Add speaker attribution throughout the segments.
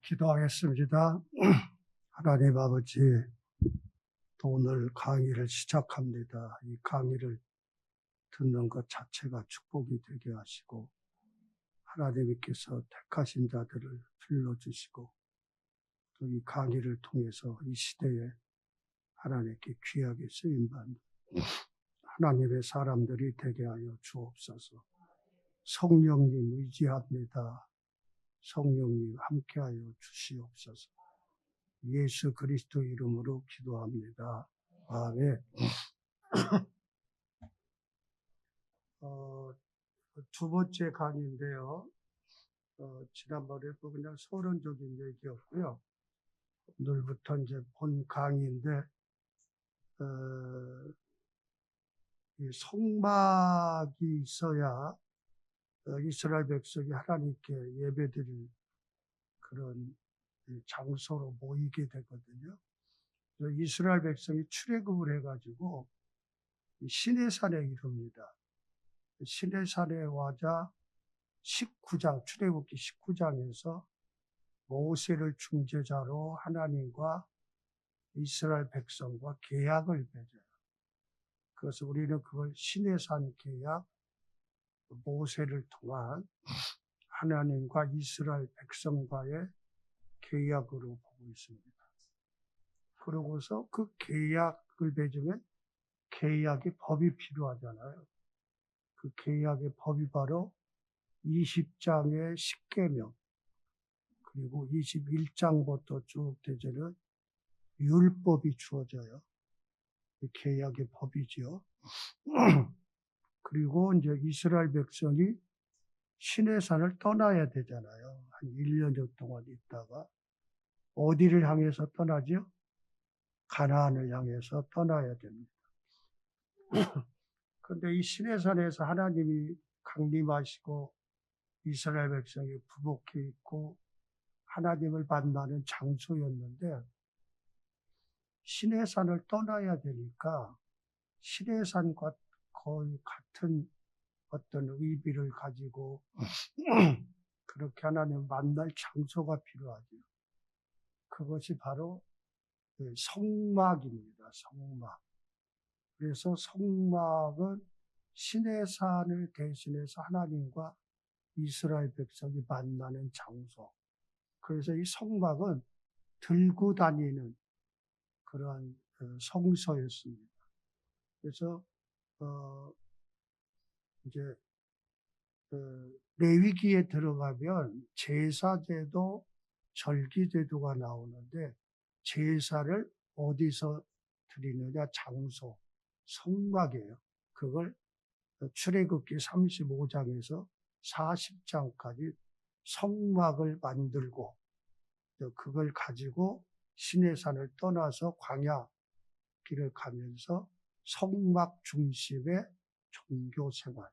Speaker 1: 기도하겠습니다. 하나님 아버지, 또 오늘 강의를 시작합니다. 이 강의를 듣는 것 자체가 축복이 되게 하시고 하나님께서 택하신 자들을 불러주시고 또 이 강의를 통해서 이 시대에 하나님께 귀하게 쓰임받는 하나님의 사람들이 되게 하여 주옵소서. 성령님 의지합니다. 성령님 함께하여 주시옵소서. 예수 그리스도 이름으로 기도합니다. 아멘. 두 번째 강의인데요. 지난번에 그냥 서론적인 얘기였고요. 오늘부터 이제 본 강의인데, 이 성막이 있어야 이스라엘 백성이 하나님께 예배드릴 그런 장소로 모이게 되거든요. 이스라엘 백성이 출애굽을 해가지고 시내산에 이릅니다. 시내산에 와자 19장, 출애굽기 19장에서 모세를 중재자로 하나님과 이스라엘 백성과 계약을 맺어요. 그래서 우리는 그걸 시내산 계약, 모세를 통한 하나님과 이스라엘 백성과의 계약으로 보고 있습니다. 그러고서 그 계약을 맺으면 계약의 법이 필요하잖아요. 그 계약의 법이 바로 20장의 10계명, 그리고 21장부터 쭉 되지는 율법이 주어져요. 계약의 법이죠. 그리고 이제 이스라엘 백성이 시내산을 떠나야 되잖아요. 한 1년여 동안 있다가 어디를 향해서 떠나죠? 가나안을 향해서 떠나야 됩니다. 그런데 이 시내산에서 하나님이 강림하시고 이스라엘 백성이 부복해 있고 하나님을 만나는 장소였는데 시내산을 떠나야 되니까 시내산과 거의 같은 어떤 의미를 가지고 그렇게 하나님을 만날 장소가 필요하죠. 그것이 바로 성막입니다. 성막. 그래서 성막은 시내산을 대신해서 하나님과 이스라엘 백성이 만나는 장소. 그래서 이 성막은 들고 다니는 그런 성소였습니다. 그래서 이제 레위기에 들어가면 제사제도, 절기제도가 나오는데 제사를 어디서 드리느냐? 장소, 성막이에요. 그걸 출애굽기 35장에서 40장까지 성막을 만들고 그걸 가지고 시내산을 떠나서 광야 길을 가면서 성막 중심의 종교 생활,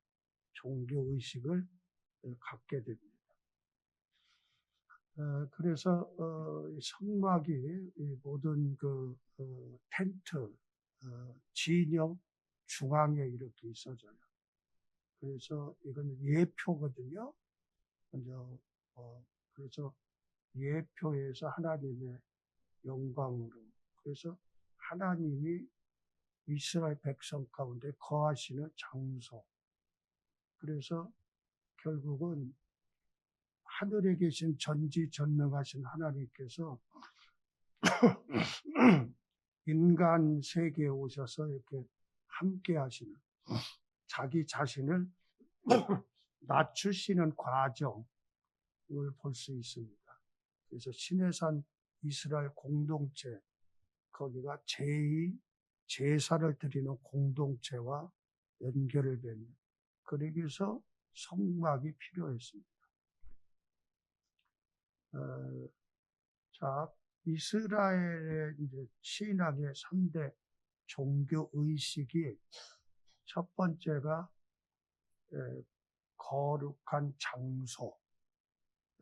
Speaker 1: 종교 의식을 갖게 됩니다. 그래서 성막이 모든 그 텐트, 진영 중앙에 이렇게 있어져요. 그래서 이건 예표거든요. 그래서 예표에서 하나님의 영광으로. 그래서 하나님이 이스라엘 백성 가운데 거하시는 장소. 그래서 결국은 하늘에 계신 전지전능하신 하나님께서 인간 세계에 오셔서 이렇게 함께 하시는 자기 자신을 낮추시는 과정을 볼 수 있습니다. 그래서 시내산 이스라엘 공동체, 거기가 제2 제사를 드리는 공동체와 연결을 맺는, 그러기 위해서 성막이 필요했습니다. 자, 이스라엘의 이제 신앙의 3대 종교 의식이 첫 번째가 거룩한 장소,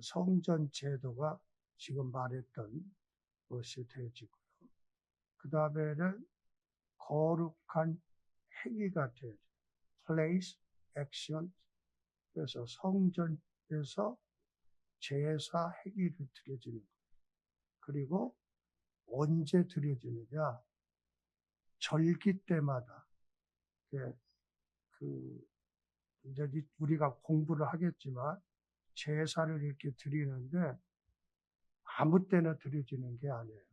Speaker 1: 성전 제도가 지금 말했던 것이 되어지고요. 그 다음에는 거룩한 행위가 되어져요. place, action. 그래서 성전에서 제사 행위를 드려지는 거예요. 그리고 언제 드려지느냐? 절기 때마다. 이제 우리가 공부를 하겠지만 제사를 이렇게 드리는데 아무 때나 드려지는 게 아니에요.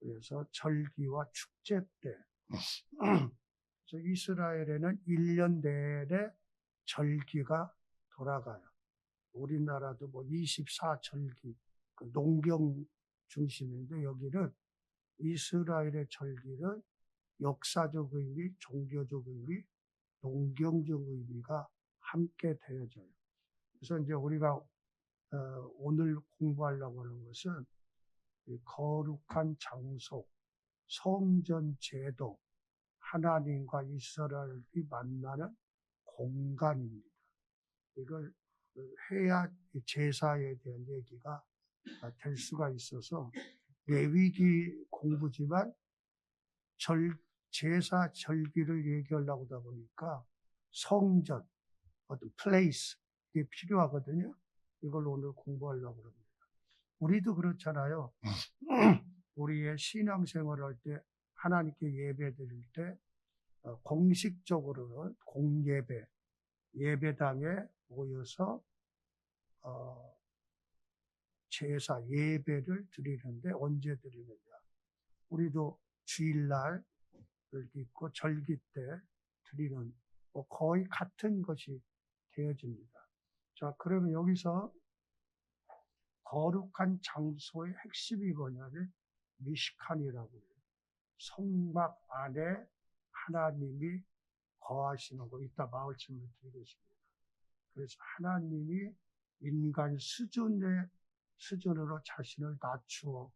Speaker 1: 그래서 절기와 축제 때. 그래서 이스라엘에는 1년 내내 절기가 돌아가요. 우리나라도 뭐 24절기, 그 농경 중심인데 여기는 이스라엘의 절기는 역사적 의미, 종교적 의미, 농경적 의미가 함께 되어져요. 그래서 이제 우리가 오늘 공부하려고 하는 것은 거룩한 장소, 성전 제도, 하나님과 이스라엘이 만나는 공간입니다. 이걸 해야 제사에 대한 얘기가 될 수가 있어서 레위기 공부지만 제사 절기를 얘기하려고 하다 보니까 성전, 어떤 플레이스 이게 필요하거든요. 이걸 오늘 공부하려고 합니다. 우리도 그렇잖아요. 우리의 신앙생활을 할 때 하나님께 예배 드릴 때 공식적으로는 공예배, 예배당에 모여서 제사 예배를 드리는데 언제 드리느냐? 우리도 주일날 있고 절기 때 드리는 거의 같은 것이 되어집니다. 자, 그러면 여기서 거룩한 장소의 핵심이 뭐냐면 미시칸이라고 해요. 성막 안에 하나님이 거하시는 거 이따 말씀을 드리겠습니다. 그래서 하나님이 인간 수준으로 자신을 낮추어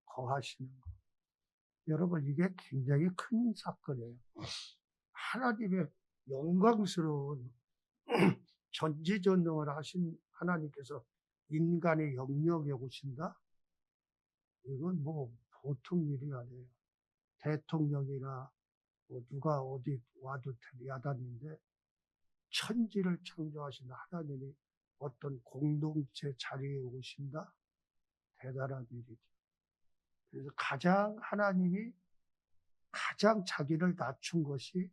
Speaker 1: 거하시는 것. 여러분, 이게 굉장히 큰 사건이에요. 하나님의 영광스러운 전지전능을 하신 하나님께서 인간의 영역에 오신다? 이건 뭐 보통 일이 아니에요. 대통령이나 뭐 누가 어디 와도 야단인데 천지를 창조하신 하나님이 어떤 공동체 자리에 오신다? 대단한 일이죠. 그래서 하나님이 가장 자기를 낮춘 것이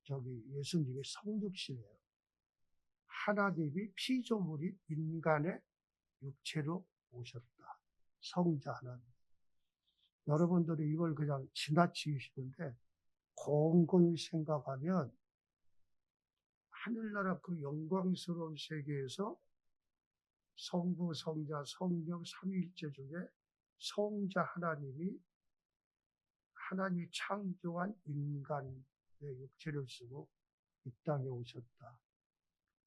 Speaker 1: 예수님의 성육신이에요. 하나님이 피조물이 인간의 육체로 오셨다. 성자 하나님. 여러분들이 이걸 그냥 지나치시는데 곰곰이 생각하면 하늘나라 그 영광스러운 세계에서 성부, 성자, 성령 삼위일체 중에 성자 하나님이 창조한 인간의 육체를 쓰고 이 땅에 오셨다.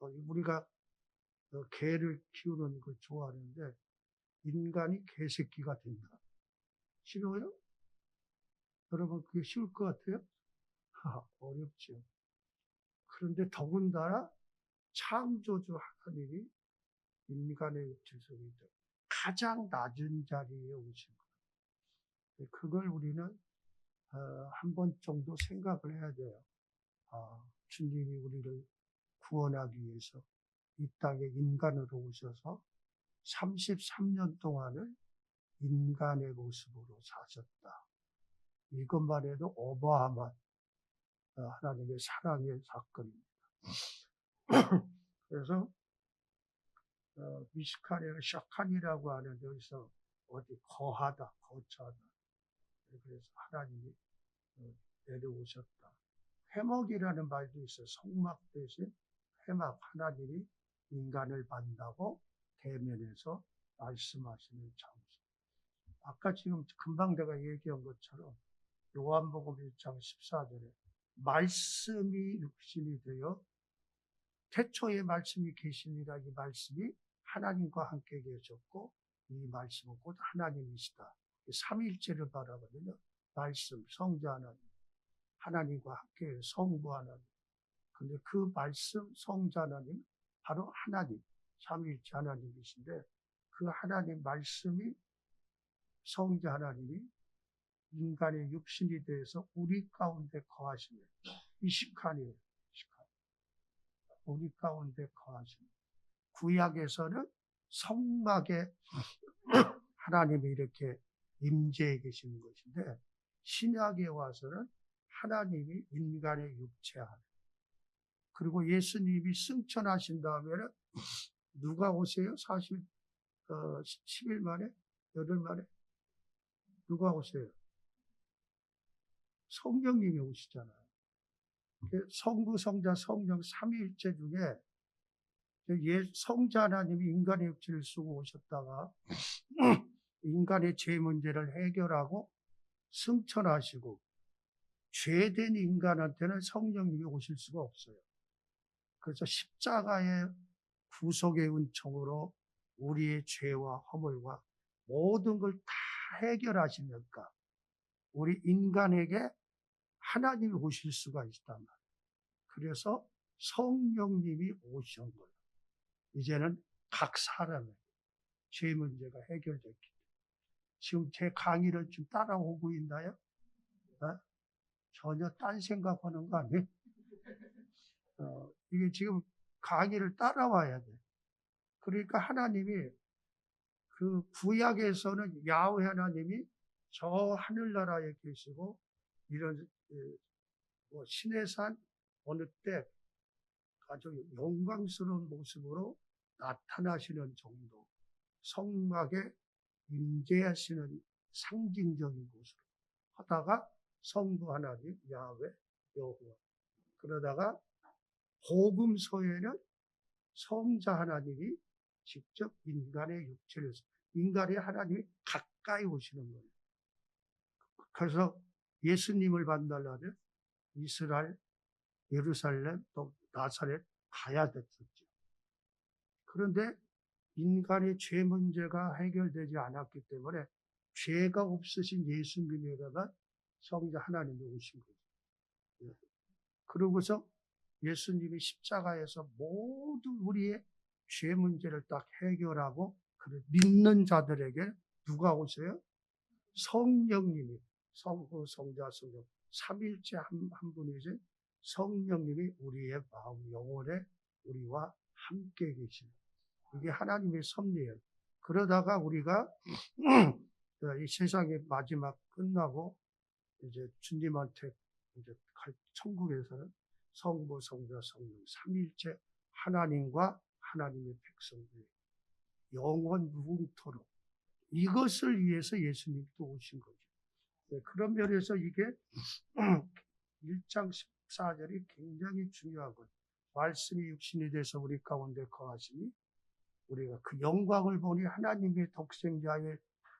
Speaker 1: 우리가 개를 키우는 걸 좋아하는데 인간이 개새끼가 된다. 싫어요? 여러분 그게 쉬울 것 같아요? 어렵죠. 그런데 더군다나 창조주 하나님이 인간의 육체 속에 가장 낮은 자리에 오신 거예요. 그걸 우리는 한 번 정도 생각을 해야 돼요. 주님이 우리를 구원하기 위해서 이 땅에 인간으로 오셔서 33년 동안을 인간의 모습으로 사셨다. 이것만 해도 어마어마한 하나님의 사랑의 사건입니다. 그래서 미시칸이나 샤칸이라고 하는 여기서 어디 거하다, 거처하다. 그래서 하나님이 내려오셨다. 회막이라는 말도 있어요. 성막 대신 회막, 하나님이 인간을 만나고 대면해서 말씀하시는 장소. 아까 지금 금방 내가 얘기한 것처럼 요한복음 1장 14절에 말씀이 육신이 되어 태초에 말씀이 계시니라. 이 말씀이 하나님과 함께 계셨고 이 말씀은 곧 하나님이시다. 삼위일체를 말하거든요. 말씀, 성자 하나님, 하나님과 함께 성부 하나님. 근데 그 말씀, 성자 하나님, 바로 하나님, 삼위일체 하나님이신데 그 하나님 말씀이 성자 하나님이 인간의 육신이 되어서 우리 가운데 거하시는 미시칸이에요. 우리 가운데 거하시는. 구약에서는 성막에 하나님이 이렇게 임재해 계시는 것인데, 신약에 와서는 하나님이 인간의 육체 안에, 그리고 예수님이 승천하신 다음에는 누가 오세요? 10일 만에? 8일 만에? 누가 오세요? 성령님이 오시잖아요. 성부, 성자, 성령 삼위일체 중에 성자 하나님이 인간의 육체를 쓰고 오셨다가 인간의 죄 문제를 해결하고 승천하시고, 죄된 인간한테는 성령님이 오실 수가 없어요. 그래서 십자가의 구속의 은총으로 우리의 죄와 허물과 모든 걸 다 해결하시니까 우리 인간에게 하나님이 오실 수가 있단 말이에요. 그래서 성령님이 오신 거예요. 이제는 각 사람의 죄 문제가 해결됐기 때문에. 지금 제 강의를 좀 따라오고 있나요? 어? 전혀 딴 생각하는 거 아니에요? 이게 지금 강의를 따라와야 돼. 그러니까 하나님이 그 구약에서는 야훼 하나님이 저 하늘나라에 계시고 이런 신의 산 어느 때 아주 영광스러운 모습으로 나타나시는 정도, 성막에 임재하시는 상징적인 곳으로 하다가 성부 하나님 야훼 여호와, 그러다가 복음서에는 성자 하나님이 직접 인간의 육체를, 인간의 하나님이 가까이 오시는 거예요. 그래서 예수님을 만나려면 이스라엘, 예루살렘, 또 나사렛 가야 됐었죠. 그런데 인간의 죄 문제가 해결되지 않았기 때문에 죄가 없으신 예수님에게만 성자 하나님이 오신 거죠. 그러고서 예수님이 십자가에서 모든 우리의 죄 문제를 딱 해결하고, 그를 믿는 자들에게 누가 오세요? 성령님이, 성부, 성자, 성령 삼일째 한 분이지 성령님이 우리의 마음, 영혼에 우리와 함께 계시는, 이게 하나님의 섭리예요. 그러다가 우리가 이 세상의 마지막 끝나고 이제 주님한테 이제 갈 천국에서는 성부, 성자, 성령 삼일째 하나님과 하나님의 백성들 영원 무궁토록, 이것을 위해서 예수님도 오신 거죠. 그런 면에서 이게 1장 14절이 굉장히 중요한 거예요. 말씀이 육신이 돼서 우리 가운데 거하시니 우리가 그 영광을 보니 하나님의 독생자의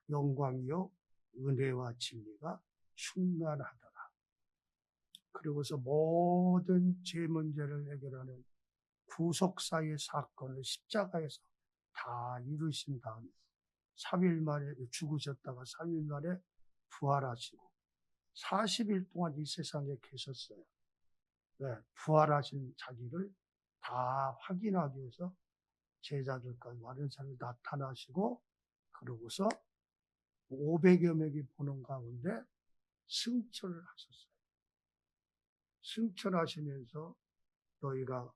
Speaker 1: 영광이요 은혜와 진리가 충만하더라. 그리고서 모든 죄 문제를 해결하는 구속사의 사건을 십자가에서 다 이루신 다음에 3일 만에 죽으셨다가 3일 만에 부활하시고 40일 동안 이 세상에 계셨어요. 네, 부활하신 자기를 다 확인하기 위해서 제자들과 많은 사람이 나타나시고, 그러고서 500여 명이 보는 가운데 승천을 하셨어요. 승천하시면서 너희가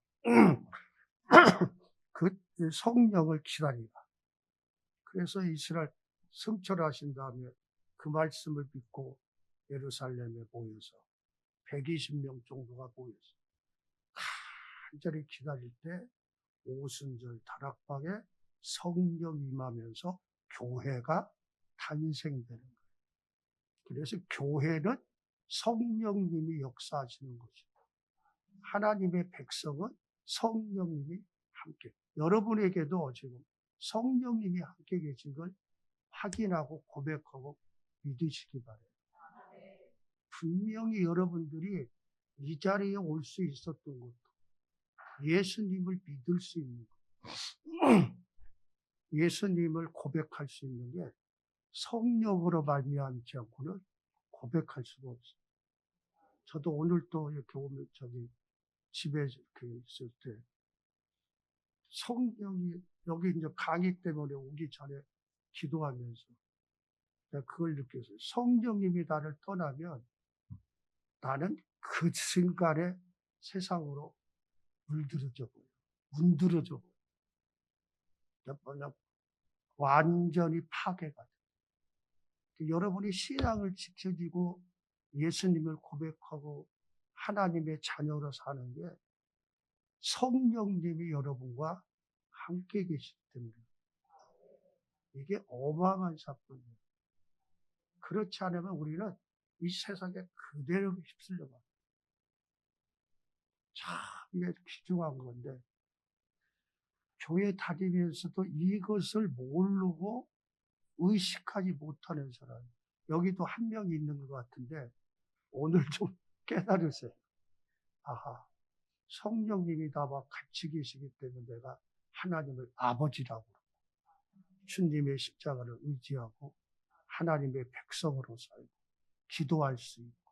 Speaker 1: 그 성령을 기다리라. 그래서 이스라엘 승천하신 다음에 그 말씀을 믿고 예루살렘에 모여서 120명 정도가 모여서 간절히 기다릴 때 오순절 다락방에 성령 임하면서 교회가 탄생되는 거예요. 그래서 교회는 성령님이 역사하시는 것이고, 하나님의 백성은 성령님이 함께, 여러분에게도 지금 성령님이 함께 계신 걸 확인하고 고백하고 믿으시기 바라요. 분명히 여러분들이 이 자리에 올 수 있었던 것도 예수님을 믿을 수 있는 것, 예수님을 고백할 수 있는 게 성령으로 말미암지 않고는 고백할 수가 없어요. 저도 오늘 또 이렇게 오면 집에 이렇게 있을 때 성령이, 여기 이제 강의 때문에 오기 전에 기도하면서 내가 그걸 느꼈어요. 성령님이 나를 떠나면 나는 그 순간에 세상으로 물들어져 버려요. 문드러져 버려요. 완전히 파괴가 돼요. 여러분이 신앙을 지켜지고 예수님을 고백하고 하나님의 자녀로 사는 게 성령님이 여러분과 함께 계시기 때문에 이게 어마어마한 사건이에요. 그렇지 않으면 우리는 이 세상에 그대로 휩쓸려 가요. 참 이게 귀중한 건데 교회 다니면서도 이것을 모르고 의식하지 못하는 사람, 여기도 한 명 있는 것 같은데 오늘 좀 깨달으세요. 아하, 성령님이 나와 같이 계시기 때문에 내가 하나님을 아버지라고 주님의 십자가를 의지하고 하나님의 백성으로 살고 기도할 수 있고.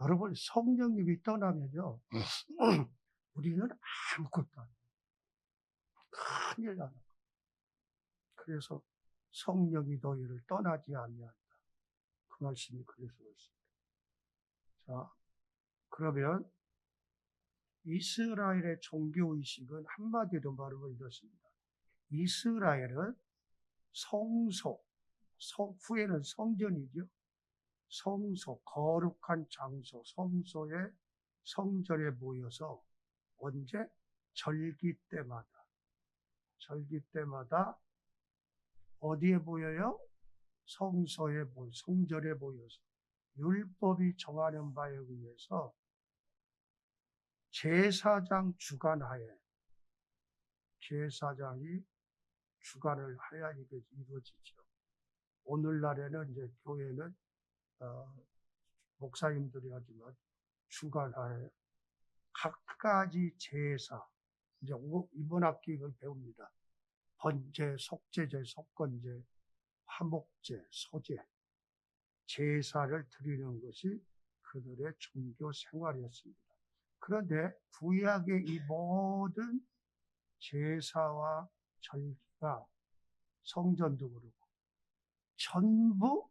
Speaker 1: 여러분, 성령님이 떠나면요 우리는 아무것도 안 해요. 큰일 나는 거예요. 그래서 성령이 너희를 떠나지 아니한다. 그 말씀이 그래서 있습니다. 자, 그러면 이스라엘의 종교의식은 한마디로 말하면 이렇습니다. 이스라엘은 성소, 후에는 성전이죠. 성소, 거룩한 장소, 성전에 모여서 언제? 절기 때마다 어디에 모여요? 성전에 모여서 율법이 정하는 바에 의해서 제사장 주관하에, 제사장이 주관을 하여 이게 이루어지죠. 오늘날에는 이제 교회는 목사님들이 하지만 주관하에 각가지 제사, 이제 이번 학기 이걸 배웁니다. 번제, 속죄제, 속건제, 화목제, 소제, 제사를 드리는 것이 그들의 종교 생활이었습니다. 그런데 구약의 이 모든 제사와 절기가 성전도 그렇고 전부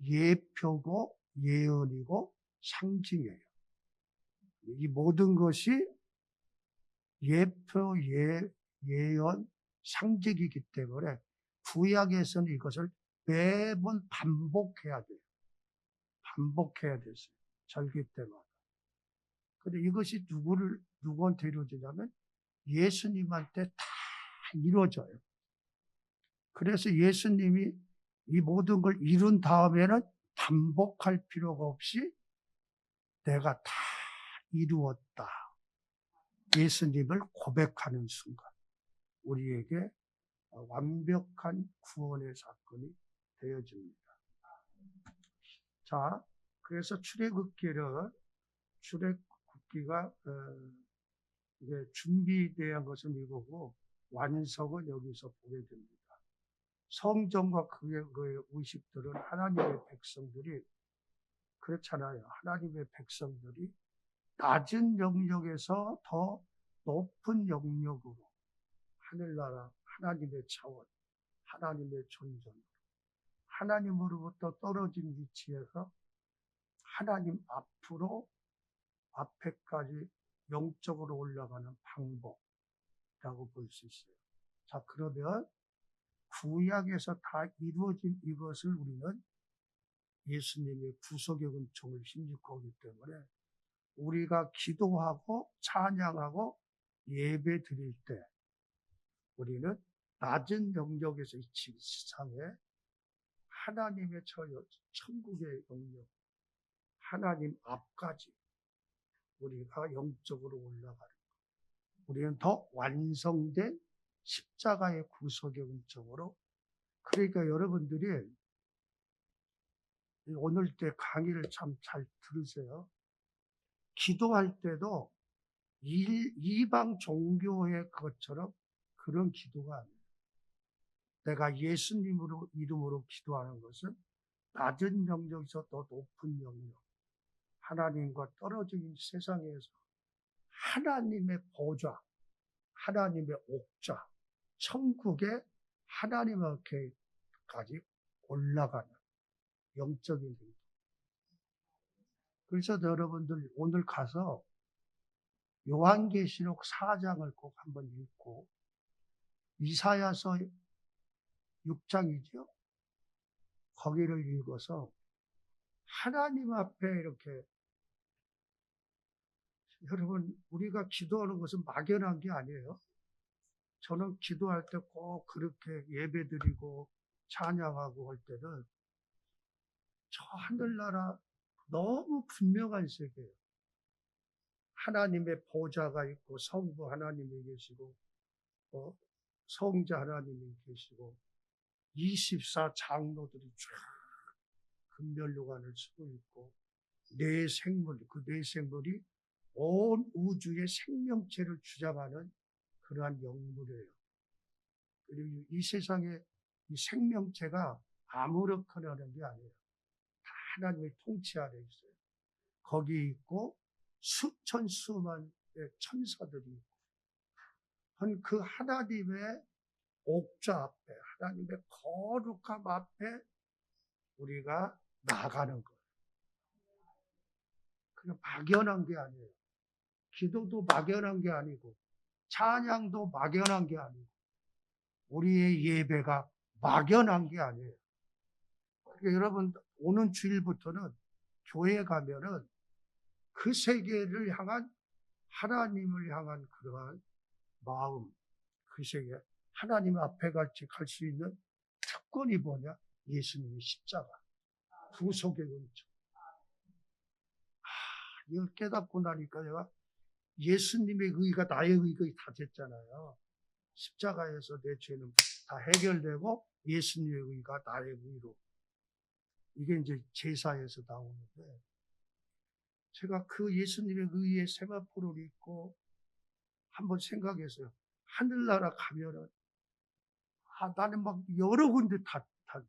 Speaker 1: 예표고 예언이고 상징이에요. 이 모든 것이 예표, 예언, 상징이기 때문에 구약에서는 이것을 매번 반복해야 돼요. 반복해야 됐어요. 절기 때마다. 근데 이것이 누구한테 이루어지냐면 예수님한테 다 이루어져요. 그래서 예수님이 이 모든 걸 이룬 다음에는 반복할 필요가 없이 내가 다 이루었다. 예수님을 고백하는 순간 우리에게 완벽한 구원의 사건이 되어집니다. 자, 그래서 출애굽기가 이게 준비된 것은 이거고 완성은 여기서 보게 됩니다. 성전과 그의 의식들은 하나님의 백성들이 그렇잖아요. 하나님의 백성들이 낮은 영역에서 더 높은 영역으로 하늘나라, 하나님의 차원, 하나님의 존재, 하나님으로부터 떨어진 위치에서 하나님 앞에까지 영적으로 올라가는 방법이라고 볼 수 있어요. 자, 그러면 구약에서 다 이루어진 이것을 우리는 예수님의 구속의 은총을 힘입고 기 때문에 우리가 기도하고 찬양하고 예배 드릴 때 우리는 낮은 영역에서 이 지상에 하나님의 천국의 영역, 하나님 앞까지 우리가 영적으로 올라가는 것. 우리는 더 완성된 십자가의 구속의 은총으로. 그러니까 여러분들이 오늘 때 강의를 참 잘 들으세요. 기도할 때도 이방 종교의 것처럼 그런 기도가 아니에요. 내가 예수님으로 이름으로 기도하는 것은 낮은 영역에서 더 높은 영역, 하나님과 떨어진 세상에서 하나님의 보좌, 하나님의 옥좌, 천국에 하나님께까지 올라가는 영적인 행동. 그래서 여러분들 오늘 가서 요한계시록 4장을 꼭 한번 읽고 이사야서 6장이죠. 거기를 읽어서 하나님 앞에 이렇게, 여러분, 우리가 기도하는 것은 막연한 게 아니에요. 저는 기도할 때 꼭 그렇게 예배드리고 찬양하고 할 때는 저 하늘나라 너무 분명한 세계예요. 하나님의 보좌가 있고 성부 하나님이 계시고 성자 하나님이 계시고 24 장로들이 쫙 금면류관을 쓰고 있고 네 생물, 그 네 생물이 온 우주의 생명체를 주장하는 그러한 영물이에요. 그리고 이 세상에 이 생명체가 아무렇거나 하는 게 아니에요. 다 하나님의 통치 아래 있어요. 거기 있고 수천 수만의 천사들이 있고 그 하나님의 옥좌 앞에, 하나님의 거룩함 앞에 우리가 나가는 거예요. 그냥 막연한 게 아니에요. 기도도 막연한 게 아니고 찬양도 막연한 게 아니고 우리의 예배가 막연한 게 아니에요. 그러니까 여러분 오는 주일부터는 교회에 가면은 그 세계를 향한 하나님을 향한 그러한 마음, 그 세계 하나님 앞에 같이 갈 수 있는 특권이 뭐냐? 예수님의 십자가, 구속의 은총. 이걸 깨닫고 나니까 내가 예수님의 의가 나의 의가 다 됐잖아요. 십자가에서 내 죄는 다 해결되고 예수님의 의가 나의 의로. 이게 이제 제사에서 나오는데 제가 그 예수님의 의의 세마포를 입고 한번 생각했어요. 하늘나라 가면은 나는 막 여러 군데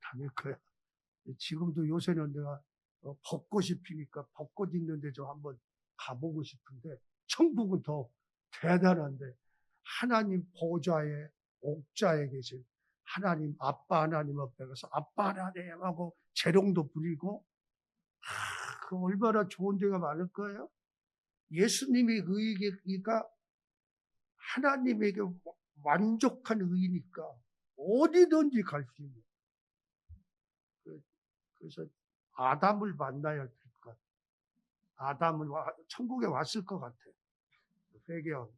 Speaker 1: 다닐 거야. 지금도 요새는 내가 벚꽃이 피니까 벚꽃 있는데 좀 한번 가보고 싶은데 천국은 더 대단한데 하나님 보좌에 옥좌에 계신 하나님 아빠 하나님 앞에 가서 아빠 하나님하고 재롱도 부리고 그 얼마나 좋은 데가 많을 거예요. 예수님의 의가 하나님에게 만족한 의니까 어디든지 갈 수 있는. 그래서 아담을 만나야 될 것 같아요. 아담을 천국에 왔을 것 같아요. 회개하고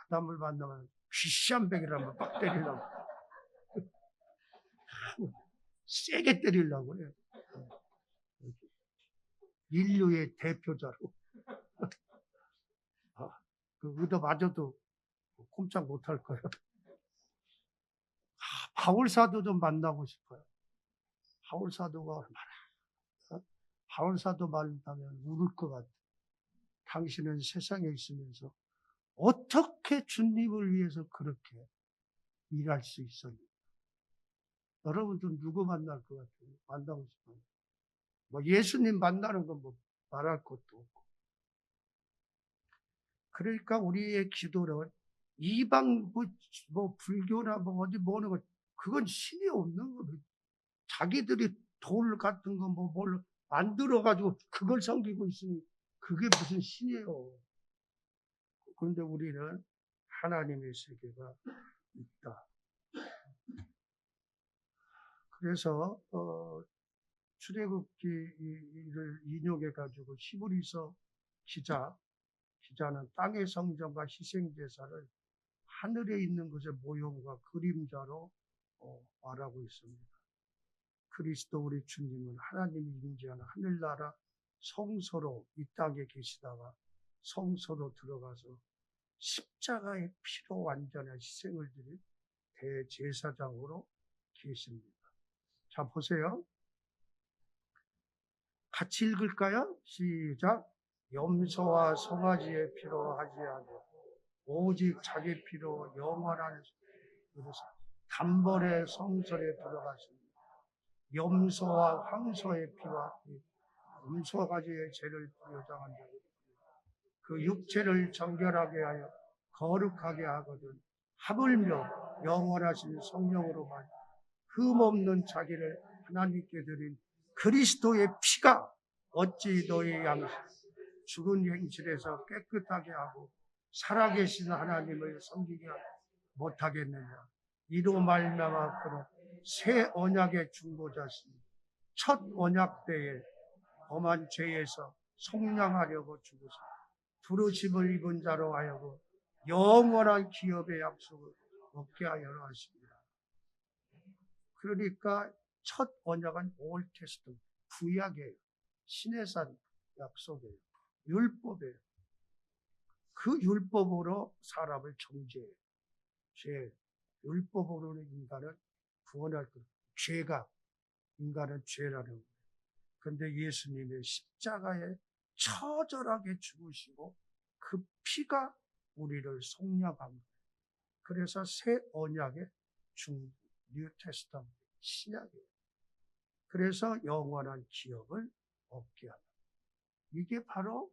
Speaker 1: 아담을 만나면 귀시한백이라면 막 때리려고 세게 때리려고 해요. 인류의 대표자로 그 의도 맞아도 꼼짝 못할 거예요. 바울 사도 좀 만나고 싶어요. 바울 사도가 얼마나 바울 사도 만나면 울을 것 같아요. 당신은 세상에 있으면서 어떻게 주님을 위해서 그렇게 일할 수 있었는가? 여러분도 누구 만날 것 같아요? 만나고 싶어요. 뭐 예수님 만나는 건 뭐 말할 것도 없고. 그러니까 우리의 기도는 이방 뭐 불교나 뭐 어디 뭐는 거 그건 신이 없는 거예요. 자기들이 돌 같은 거 뭐 뭘 만들어 가지고 그걸 섬기고 있으니 그게 무슨 신이에요. 그런데 우리는 하나님의 세계가 있다. 그래서 출애굽기를 인용해 가지고 히브리서 기자는 땅의 성전과 희생제사를 하늘에 있는 것의 모형과 그림자로 말하고 있습니다. 그리스도 우리 주님은 하나님이 임재하는 하늘나라 성소로 이 땅에 계시다가 성소로 들어가서 십자가의 피로 완전한 희생을 드린 대제사장으로 계십니다. 자, 보세요. 같이 읽을까요? 시작. 염소와 송아지의 피로 하지 않고 오직 자기 피로 영원한 단번에 성전에 들어가십니다. 염소와 황소의 피와 음소 가지의 죄를 요장한 자들 그 육체를 정결하게 하여 거룩하게 하거든 하물며 영원하신 성령으로만 흠없는 자기를 하나님께 드린 그리스도의 피가 어찌 너희 양심 죽은 행실에서 깨끗하게 하고 살아계신 하나님을 섬기게 못하겠느냐. 이로 말미암아 그는 새 언약의 중보자시니 첫 언약 때에 범한 죄에서 속량하려고 죽으사 부르심을 입은 자로 하여금 영원한 기업의 약속을 얻게 하여라 하십니다. 그러니까 첫 언약은 올 테스트 구약이에요. 시내산 약속이에요. 율법이에요. 그 율법으로 사람을 정죄해요. 죄. 율법으로는 인간은 구원할 것. 죄가 인간은 죄라는 거예요. 그런데 예수님의 십자가에 처절하게 죽으시고 그 피가 우리를 속량한 거예요. 그래서 새 언약의 뉴 테스터먼트 신약이에요. 그래서 영원한 기업을 얻게 하다. 이게 바로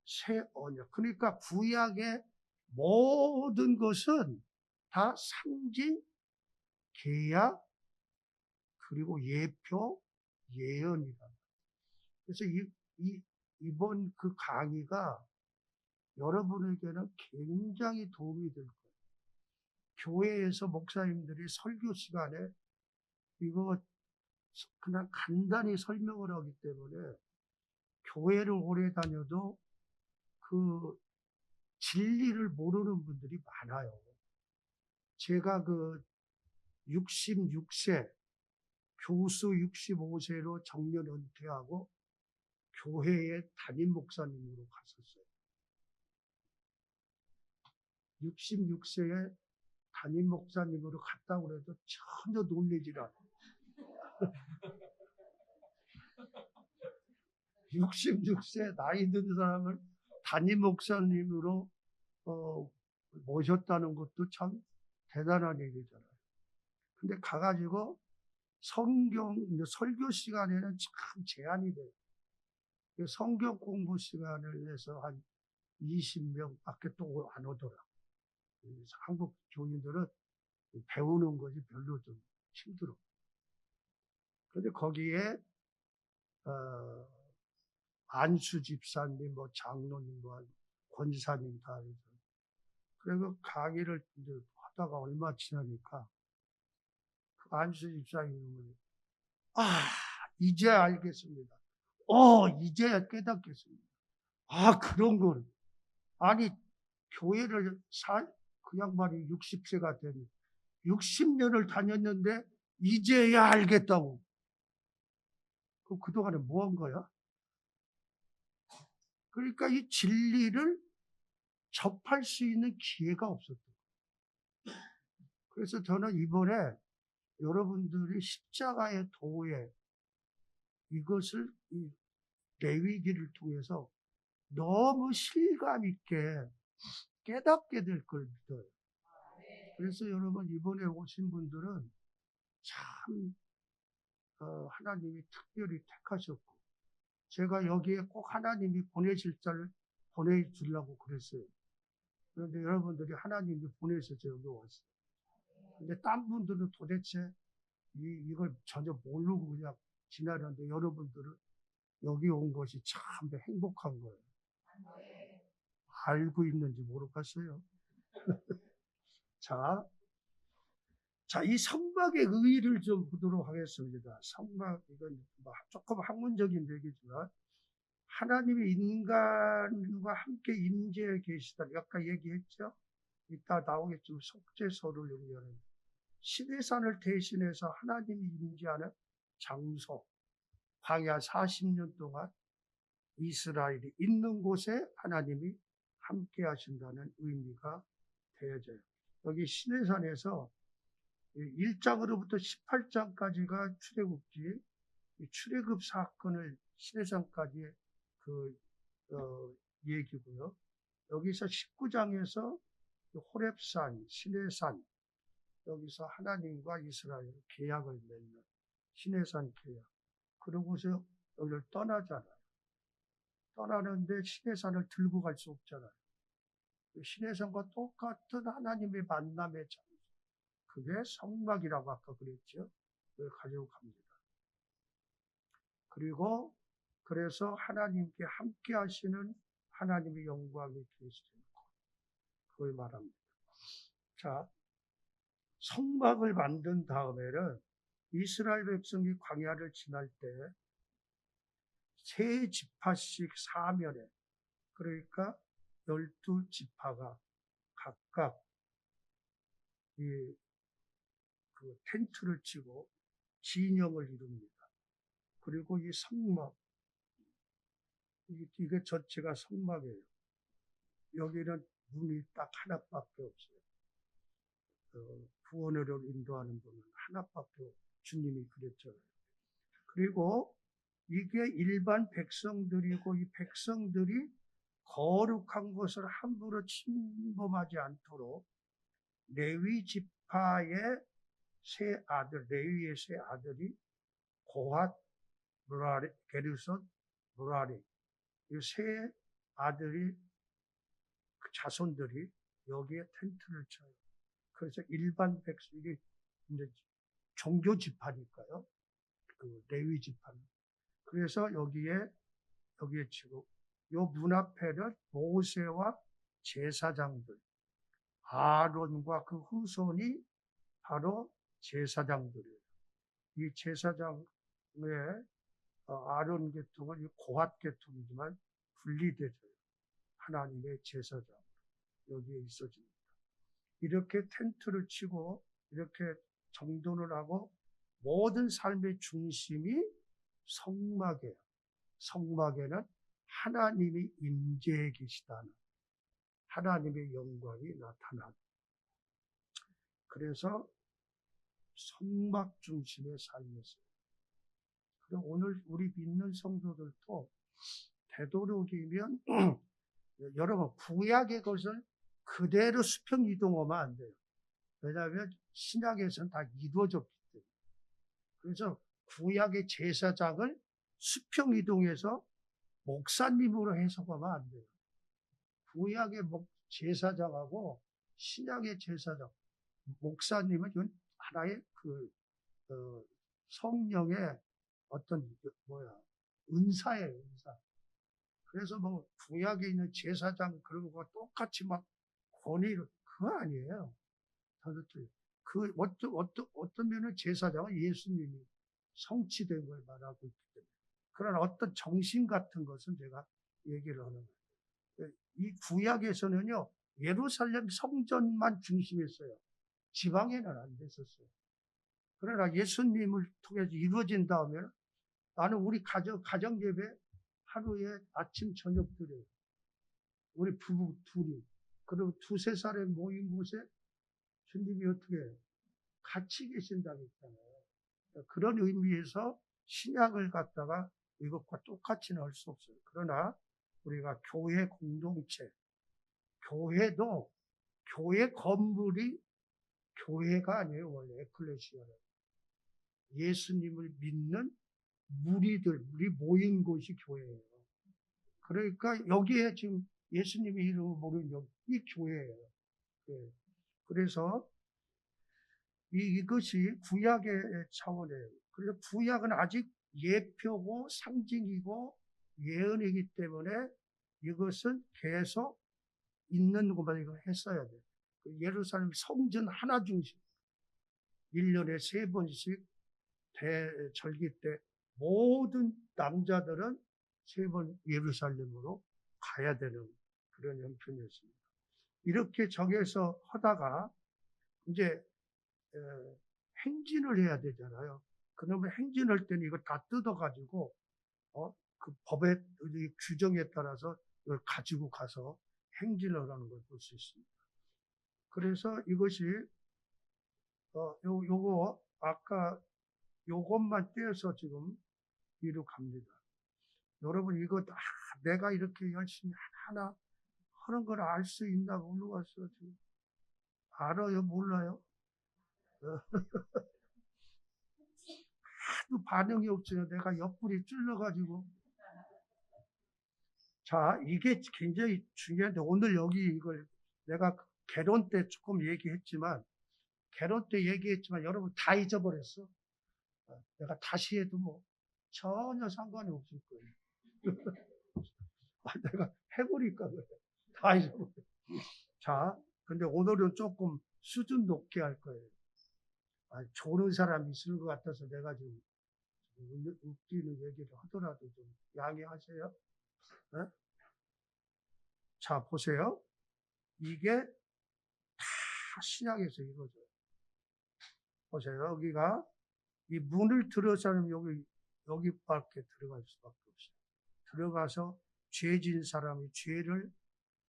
Speaker 1: 새 언약. 그러니까 구약의 모든 것은 다 상징, 계약, 그리고 예표, 예언이다. 그래서 이번 그 강의가 여러분에게는 굉장히 도움이 될 거예요. 교회에서 목사님들이 설교 시간에 이거 그냥 간단히 설명을 하기 때문에 교회를 오래 다녀도 그 진리를 모르는 분들이 많아요. 제가 그 66세, 교수 65세로 정년 은퇴하고 교회의 담임 목사님으로 갔었어요. 66세에 담임 목사님으로 갔다고 해도 전혀 놀리질 않아요. 66세 나이 든 사람을 담임 목사님으로 모셨다는 것도 참 대단한 얘기잖아요. 근데 가가지고 설교 시간에는 참 제한이 돼요. 성경 공부 시간을 해서 한 20명 밖에 또 안 오더라. 그래서 한국 교인들은 배우는 것이 별로 좀 힘들어. 그런데 거기에 안수 집사님, 뭐 장로님, 뭐 권사님 다 해서 그리고 강의를 이제 하다가 얼마 지나니까 그 안수 집사님은 이제 알겠습니다. 이제 깨닫겠습니다. 그런 걸. 아니 교회를 그 양반이 60세가 되니 60년을 다녔는데 이제야 알겠다고. 그럼 그동안에 뭐 한 거야? 그러니까 이 진리를 접할 수 있는 기회가 없었던 거예요. 그래서 저는 이번에 여러분들이 십자가의 도에 이것을 이 레위기를 통해서 너무 실감 있게 깨닫게 될 걸 믿어요. 그래서 여러분 이번에 오신 분들은 참 하나님이 특별히 택하셨고 제가 여기에 꼭 하나님이 보내실 자를 보내주려고 그랬어요. 그런데 여러분들이 하나님이 보내셔서 여기 왔어요. 근데 딴 분들은 도대체 이걸 전혀 모르고 그냥 지나는데 여러분들은 여기 온 것이 참 행복한 거예요. 알고 있는지 모르겠어요. 자, 이 성막의 의의를 좀 보도록 하겠습니다. 성막, 이건 조금 학문적인 얘기지만, 하나님이 인간과 함께 임재해 계시다. 아까 얘기했죠? 이따 나오겠지만, 속죄소를 의미하는 시내산을 대신해서 하나님이 임재하는 장소, 광야 40년 동안 이스라엘이 있는 곳에 하나님이 함께 하신다는 의미가 되어져요. 여기 시내산에서 1장으로부터 18장까지가 출애굽기, 출애굽 사건을 시내산까지의 얘기고요. 여기서 19장에서 호렙산, 시내산, 여기서 하나님과 이스라엘 계약을 맺는 시내산 계약. 그러고서 여기를 떠나잖아요. 떠나는데 시내산을 들고 갈 수 없잖아요. 시내산과 똑같은 하나님의 만남의 장소. 그게 성막이라고 아까 그랬죠. 그걸 가지고 갑니다. 그리고 그래서 하나님께 함께 하시는 하나님의 영광이 계시는 것. 그걸 말합니다. 자, 성막을 만든 다음에는 이스라엘 백성이 광야를 지날 때 세 지파씩 사면에, 그러니까 12지파가 각각 그 텐트를 치고 진영을 이룹니다. 그리고 이 성막, 이게 전체가 성막이에요. 여기는 문이 딱 하나밖에 없어요. 구원으로 인도하는 분은 하나밖에 주님이 그랬잖아요. 그리고 이게 일반 백성들이고, 이 백성들이 거룩한 것을 함부로 침범하지 않도록 레위 지파의 세 아들, 레위의 세 아들이 고핫, 무라리, 게르손, 무라리, 이 세 아들이, 그 자손들이 여기에 텐트를 쳐요. 그래서 일반 백성이 이제 종교 지파니까요. 그 레위 지파는. 그래서 여기에 치고, 요 문 앞에는 모세와 제사장들, 아론과 그 후손이 바로 제사장들이에요. 이 제사장의 아론 계통은 고핫 계통이지만 분리되죠. 하나님의 제사장 여기에 있어집니다. 이렇게 텐트를 치고 이렇게 정돈을 하고 모든 삶의 중심이 성막이에요. 성막에는 하나님이 임재해 계시다는 하나님의 영광이 나타나는, 그래서 성막 중심의 삶이었어요. 그리고 오늘 우리 믿는 성도들도 되도록이면 여러분 구약의 것을 그대로 수평 이동하면 안 돼요. 왜냐하면 신약에서는 다 이루어졌기 때문에. 그래서 구약의 제사장을 수평 이동해서 목사님으로 해석하면 안 돼요. 구약의 제사장하고 신약의 제사장, 목사님은 이건 하나의 성령의 어떤 은사예요, 은사. 그래서 뭐 구약에 있는 제사장 그런 거 똑같이 막 권위를, 그거 아니에요. 그 어떤 면은 제사장은 예수님이 성취된 걸 말하고 있기 때문에. 그러나 어떤 정신 같은 것은 제가 얘기를 하는 거예요. 이 구약에서는요, 예루살렘 성전만 중심했어요. 지방에는 안 됐었어요. 그러나 예수님을 통해서 이루어진 다음에 나는 우리 가정 예배 하루에 아침 저녁 드려요. 우리 부부 둘이. 그리고 두세 살에 모인 곳에 주님이 어떻게 같이 계신다고 했잖아요. 그런 의미에서 신약을 갖다가 이것과 똑같이는 할 수 없어요. 그러나 우리가 교회 공동체, 교회도 교회 건물이 교회가 아니에요. 원래 에클레시아는 예수님을 믿는 무리들이 모인 곳이 교회예요. 그러니까 여기에 지금 예수님의 이름을 모르는 이 교회예요. 네. 그래서 이것이 구약의 차원이에요. 그래서 구약은 아직 예표고 상징이고 예언이기 때문에 이것은 계속 있는 것만 이거 했어야 돼요. 예루살렘 성전 하나 중심, 1년에 3번씩 대절기 때 모든 남자들은 3번 예루살렘으로 가야 되는 그런 형편이었습니다. 이렇게 정해서 하다가 이제 행진을 해야 되잖아요. 그러면 행진할 때는 이거 다 뜯어가지고 그 법의 규정에 따라서 이걸 가지고 가서 행진을 하는 걸 볼 수 있습니다. 그래서 이것이 요거 아까 요것만 떼어서 지금 위로 갑니다. 여러분 이거 내가 이렇게 열심히 하나 하는 걸 알 수 있나고 올라왔어 지금. 알아요? 몰라요? 하도 반응이 없어요. 내가 옆구리 찔러가지고. 자, 이게 굉장히 중요한데 오늘 여기 이걸 내가 개론 때 조금 얘기했지만 여러분 다 잊어버렸어. 내가 다시 해도 뭐 전혀 상관이 없을 거예요. 내가 해보니까 그래. 다 잊어버려. 자, 근데 오늘은 조금 수준 높게 할 거예요. 조는 사람이 있을 것 같아서 내가 좀 웃기는 얘기를 하더라도 좀 양해하세요. 네? 자, 보세요. 이게 다 신약에서 이거죠. 보세요. 여기가 이 문을 들어서는 여기밖에 들어갈 수밖에 없어요. 들어가서 죄진 사람이 죄를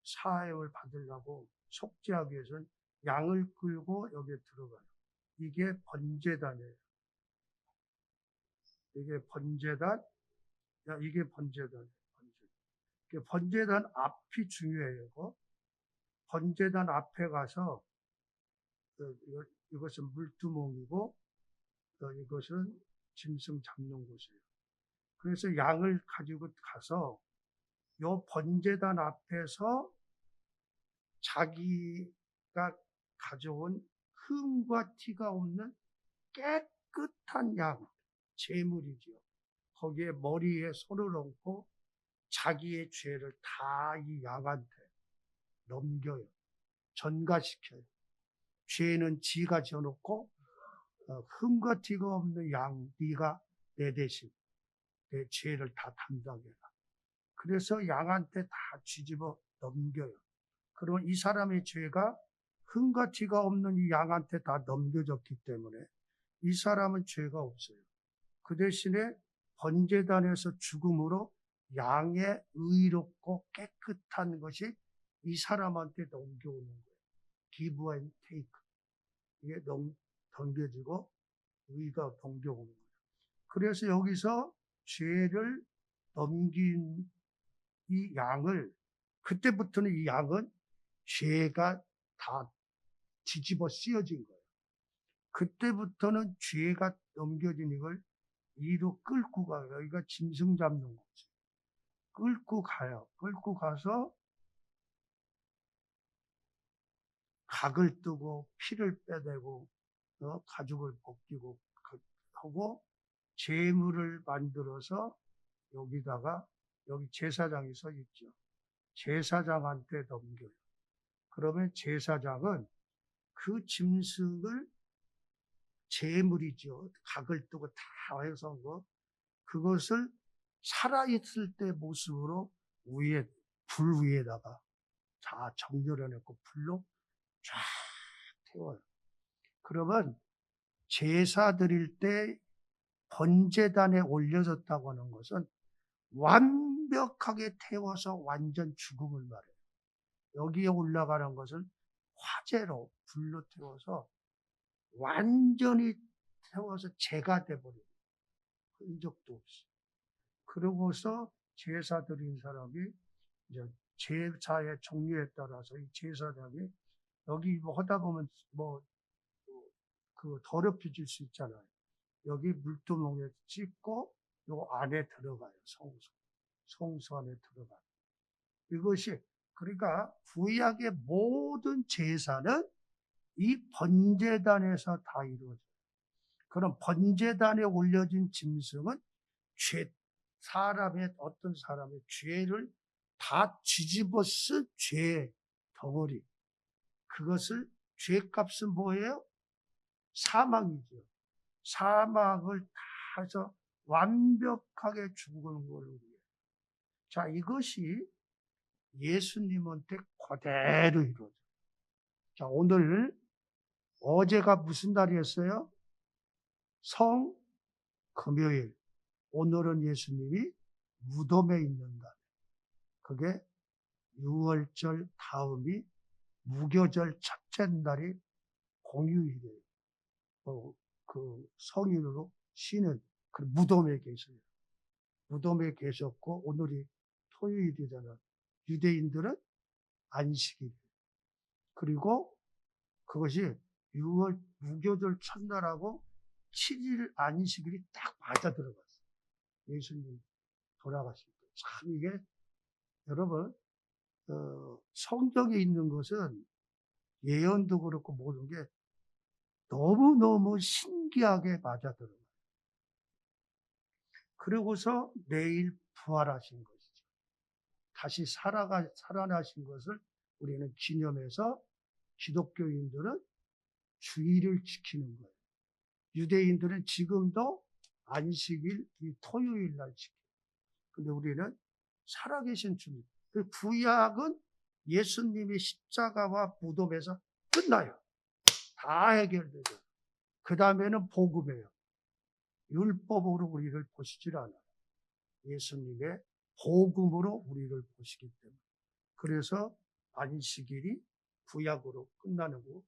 Speaker 1: 사함을 받으려고 속죄하기 위해서는 양을 끌고 여기에 들어가요. 이게 번제단이에요. 이게 번제단, 이게 번제단. 번제단 앞이 중요해요. 번제단 앞에 가서 이것은 물두멍이고 이것은 짐승 잡는 곳이에요. 그래서 양을 가지고 가서 요 번제단 앞에서 자기가 가져온 흠과 티가 없는 깨끗한 양, 제물이죠. 거기에 머리에 손을 얹고 자기의 죄를 다 이 양한테 넘겨요. 전가시켜요. 죄는 지가 져놓고 흠과 티가 없는 양, 네가 내 대신 내 죄를 다 담당해라. 그래서 양한테 다 뒤집어 넘겨요. 그러면 이 사람의 죄가 흠과 티가 없는 이 양한테 다 넘겨졌기 때문에 이 사람은 죄가 없어요. 그 대신에 번제단에서 죽음으로 양의 의롭고 깨끗한 것이 이 사람한테 넘겨오는 거예요. give and take. 이게 넘겨지고 의가 넘겨오는 거예요. 그래서 여기서 죄를 넘긴 이 양을, 그때부터는 이 양은 죄가 다 뒤집어 쓰여진 거예요. 그때부터는 죄가 넘겨진 이걸 이로 끌고 가요. 여기가 짐승 잡는 거죠. 끌고 가요. 끌고 가서 각을 뜨고 피를 빼내고 가죽을 벗기고 하고 제물을 만들어서 여기다가 여기 제사장이 서 있죠. 제사장한테 넘겨요. 그러면 제사장은 그 짐승을 제물이죠. 각을 뜨고 다 해서 그것을 살아있을 때 모습으로 불 위에다가 다 정렬해놓고 불로 쫙 태워요. 그러면 제사 드릴 때 번제단에 올려졌다고 하는 것은 완벽하게 태워서 완전 죽음을 말해요. 여기에 올라가는 것은 화재로 불로 태워서 완전히 태워서 재가 돼버려요. 흔적도 없이. 그러고서 제사 드린 사람이 이제 제사의 종류에 따라서 이 제사장이 여기 뭐 하다 보면 더럽혀질 수 있잖아요. 여기 물두멍에 찍고 요 안에 들어가요. 성소 안에 들어가요. 이것이 그러니까 구약의 모든 제사는 이 번제단에서 다 이루어져요. 그럼 번제단에 올려진 짐승은 어떤 사람의 죄를 다 뒤집어 쓴 죄 덩어리. 그것을 죄값은 뭐예요? 사망이죠. 사망을 다 해서 완벽하게 죽은 것을 위해. 자, 이것이 예수님한테 그대로 이루어져요. 자, 어제가 무슨 날이었어요? 금요일. 오늘은 예수님이 무덤에 있는 날. 그게 6월절 다음이 무교절 첫째 날이 공휴일이에요. 그 성인으로 쉬는 그 무덤에 계세요. 무덤에 계셨고 오늘이 토요일이잖아요. 유대인들은 안식일. 그리고 그것이 6월 무교절 첫날하고 7일 안식일이 딱 맞아 들어갔어요. 예수님 돌아가실 때. 참 이게 여러분 성경에 있는 것은 예언도 그렇고 모든 게 너무너무 신기하게 맞아 들어가요. 그러고서 내일 부활하신 것이죠. 다시 살아나신 것을 우리는 기념해서 기독교인들은 주일을 지키는 거예요. 유대인들은 지금도 안식일, 이 토요일 날 지켜요. 근데 우리는 살아계신 주님. 그 구약은 예수님의 십자가와 무덤에서 끝나요. 다 해결되죠. 그 다음에는 복음이에요. 율법으로 우리를 보시질 않아요. 예수님의 복음으로 우리를 보시기 때문에. 그래서 안식일이 구약으로 끝나는 거,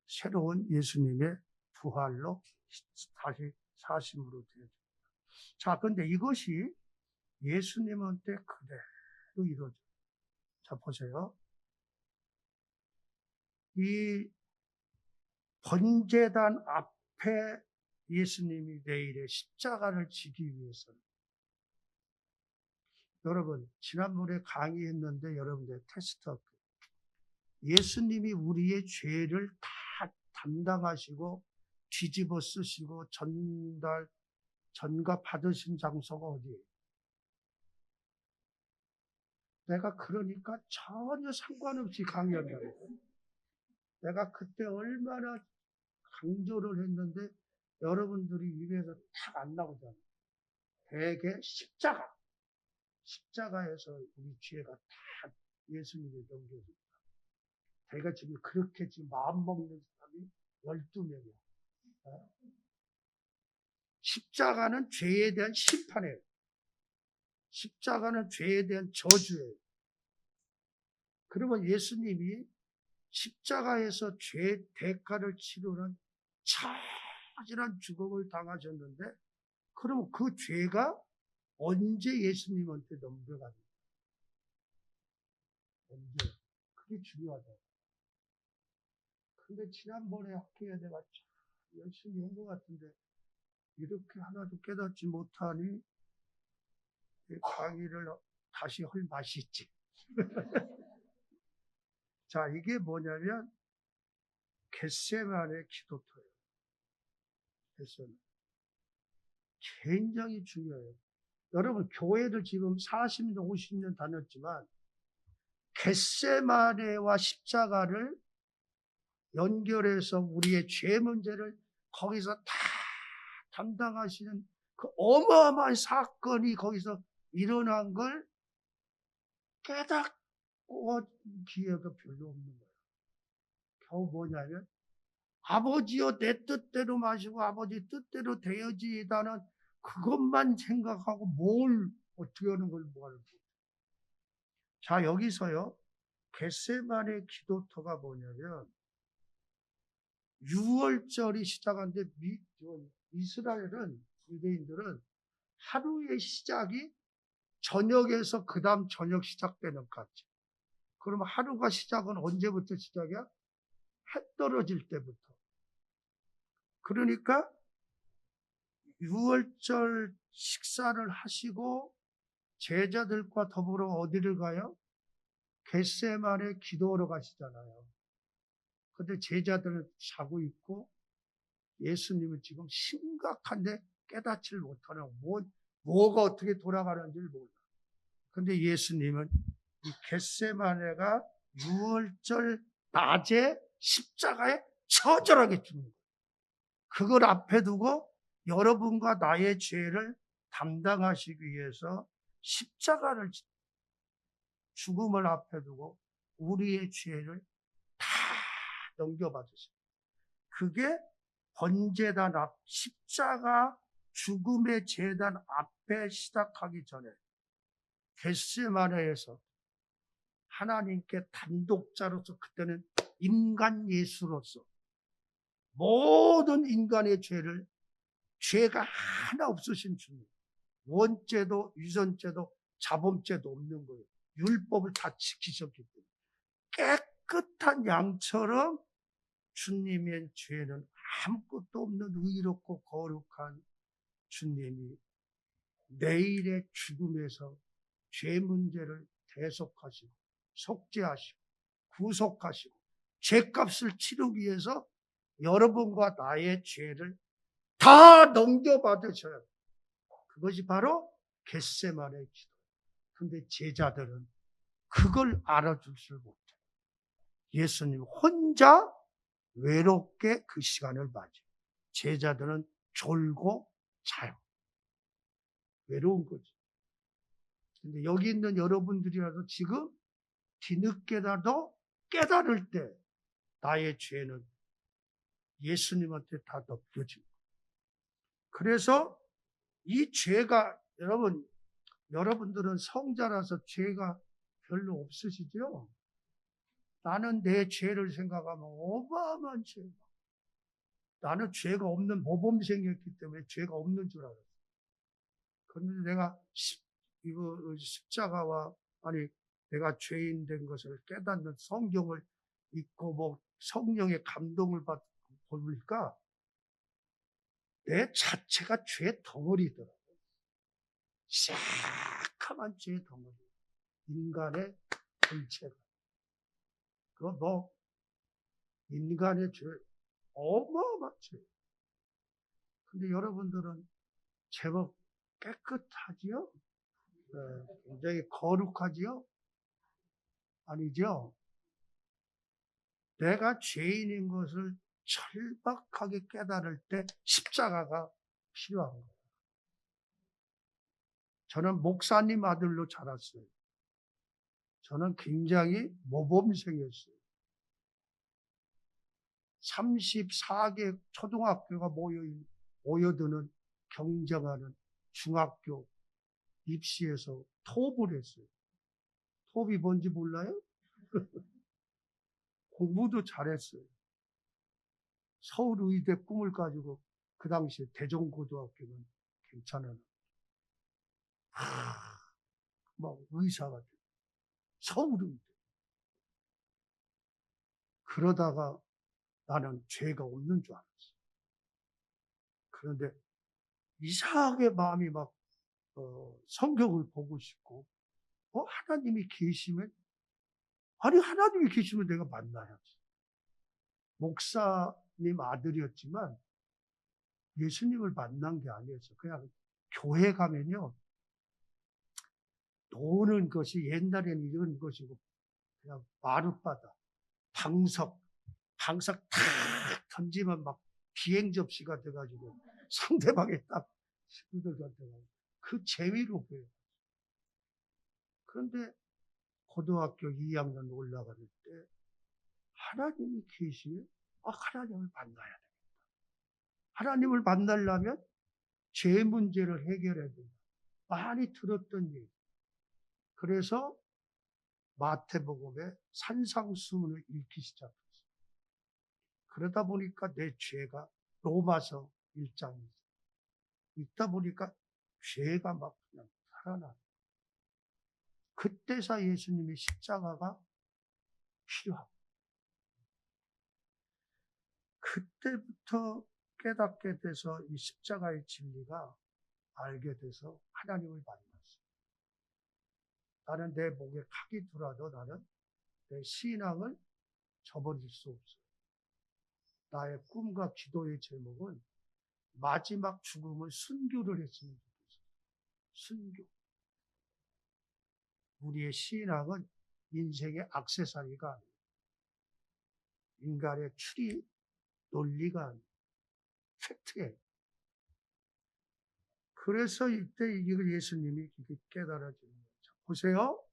Speaker 1: 새로운 예수님의 부활로 다시 사심으로 되어집니다. 자, 근데 이것이 예수님한테 그대로 이루어져요. 자, 보세요. 이 번제단 앞에 예수님이 내일의 십자가를 지기 위해서는, 여러분, 지난번에 강의했는데 여러분들 테스트할게요. 예수님이 우리의 죄를 다 담당하시고 뒤집어 쓰시고 전가 받으신 장소가 어디예요? 내가 그러니까 전혀 상관없이 강의한다고. 내가 그때 얼마나 강조를 했는데 여러분들이 입에서 탁 안 나오잖아요. 대개 십자가에서 우리 죄가 다 예수님에 넘겨집니다. 제가 지금 그렇게 지금 마음먹는 사람이 12명이에요. 십자가는 죄에 대한 심판이에요. 십자가는 죄에 대한 저주예요. 그러면 예수님이 십자가에서 죄 대가를 치르는 처절한 죽음을 당하셨는데, 그럼 그 죄가 언제 예수님한테 넘겨갑니까? 언제? 그게 중요하다. 근데 지난번에 학교에 내가 참 열심히 한 것 같은데 이렇게 하나도 깨닫지 못하니 강의를 다시 할 맛이 있지. 자, 이게 뭐냐면 겟세마네 기도터예요. 겟세마네. 굉장히 중요해요. 여러분, 교회를 지금 40년, 50년 다녔지만 겟세마네와 십자가를 연결해서 우리의 죄 문제를 거기서 다 담당하시는 그 어마어마한 사건이 거기서 일어난 걸 깨닫고 기회가 별로 없는 거예요. 겨우 뭐냐면 아버지여 내 뜻대로 마시고 아버지 뜻대로 되어지다는 그것만 생각하고 뭘 어떻게 하는 걸 뭐하는 거예요. 자, 여기서요 겟세마네 기도터가 뭐냐면 6월절이 시작하는데 이스라엘은, 유대인들은 하루의 시작이 저녁에서 그 다음 저녁 시작되는 것 같죠. 그러면 하루가 시작은 언제부터 시작이야? 해 떨어질 때부터. 그러니까 6월절 식사를 하시고 제자들과 더불어 어디를 가요? 겟세마네 기도하러 가시잖아요. 근데 제자들은 자고 있고 예수님은 지금 심각한데 깨닫지를 못하는, 뭐가 어떻게 돌아가는지를 몰라. 근데 예수님은 이 겟세마네가 6월절 낮에 십자가에 처절하게 죽는 거예요. 그걸 앞에 두고 여러분과 나의 죄를 담당하시기 위해서 십자가를, 죽음을 앞에 두고 우리의 죄를 다 넘겨받으세요. 그게 번제단 앞, 십자가 죽음의 제단 앞에 시작하기 전에 겟세마네에서 하나님께 단독자로서, 그때는 인간 예수로서 모든 인간의 죄가 하나 없으신 주님, 원죄도 유전죄도 자범죄도 없는 거예요. 율법을 다 지키셨기 때문에 깨끗한 양처럼 주님의 죄는 아무것도 없는 의롭고 거룩한 주님이 내일의 죽음에서 죄 문제를 대속하시고 속죄하시고 구속하시고 죄값을 치르기 위해서 여러분과 나의 죄를 다 넘겨받으셔야 돼요. 그것이 바로 겟세마네 기도. 근데 제자들은 그걸 알아주질 못해요. 예수님 혼자 외롭게 그 시간을 맞이해요. 제자들은 졸고 자요. 외로운 거지. 근데 여기 있는 여러분들이라도 지금 뒤늦게라도 깨달을 때 나의 죄는 예수님한테 다 넘겨집니다. 그래서 이 죄가 여러분들은 성자라서 죄가 별로 없으시죠? 나는 내 죄를 생각하면 어마어마한 죄. 나는 죄가 없는 모범생이었기 때문에 죄가 없는 줄 알았어요. 그런데 내가 이거 십자가와 내가 죄인 된 것을 깨닫는 성경을 읽고 성령의 감동을 받고 보니까 내 자체가 죄 덩어리더라고요. 새카만 죄 덩어리. 인간의 본체가. 인간의 죄, 어마어마한 죄. 근데 여러분들은 제법 깨끗하지요? 네, 굉장히 거룩하지요? 아니죠? 내가 죄인인 것을 철박하게 깨달을 때 십자가가 필요한 거예요. 저는 목사님 아들로 자랐어요. 저는 굉장히 모범생이었어요. 34개 초등학교가 모여드는 경쟁하는 중학교 입시에서 톱을 했어요. 톱이 뭔지 몰라요? 공부도 잘했어요. 서울의대 꿈을 가지고 그 당시에 대전고등학교는 괜찮은 막 의사가 돼. 서울의대. 그러다가 나는 죄가 없는 줄 알았어. 그런데 이상하게 마음이 성경을 보고 싶고, 하나님이 계시면, 하나님이 계시면 내가 만나야지. 목사님 아들이었지만 예수님을 만난 게 아니었어. 그냥 교회 가면요, 노는 것이 옛날에는 이런 것이고, 그냥 마룻바다, 방석 탁 던지면 막 비행 접시가 돼가지고 상대방에 딱 친구들한테 그 재미로 보여요. 그런데 고등학교 2학년 올라갈 때 하나님이 계시면 하나님을 만나야 됩니다. 하나님을 만나려면 죄 문제를 해결해야 됩니다. 많이 들었던 얘기. 그래서 마태복음의 산상수훈을 읽기 시작했어요. 그러다 보니까 내 죄가 로마서 1장에 읽다 보니까 죄가 막 그냥 살아나. 그때서 예수님의 십자가가 필요하고 그때부터 깨닫게 돼서 이 십자가의 진리가 알게 돼서 하나님을 만났어요. 나는 내 목에 칼이 들어도 나는 내 신앙을 저버릴 수 없어요. 나의 꿈과 기도의 제목은 마지막 죽음을 순교를 했으면 좋겠어요. 순교. 우리의 신앙은 인생의 액세서리가 아니에요. 인간의 추리, 논리가 아니에요. 팩트예요. 그래서 이때 이걸 예수님이 깨달아주는 거죠. 보세요.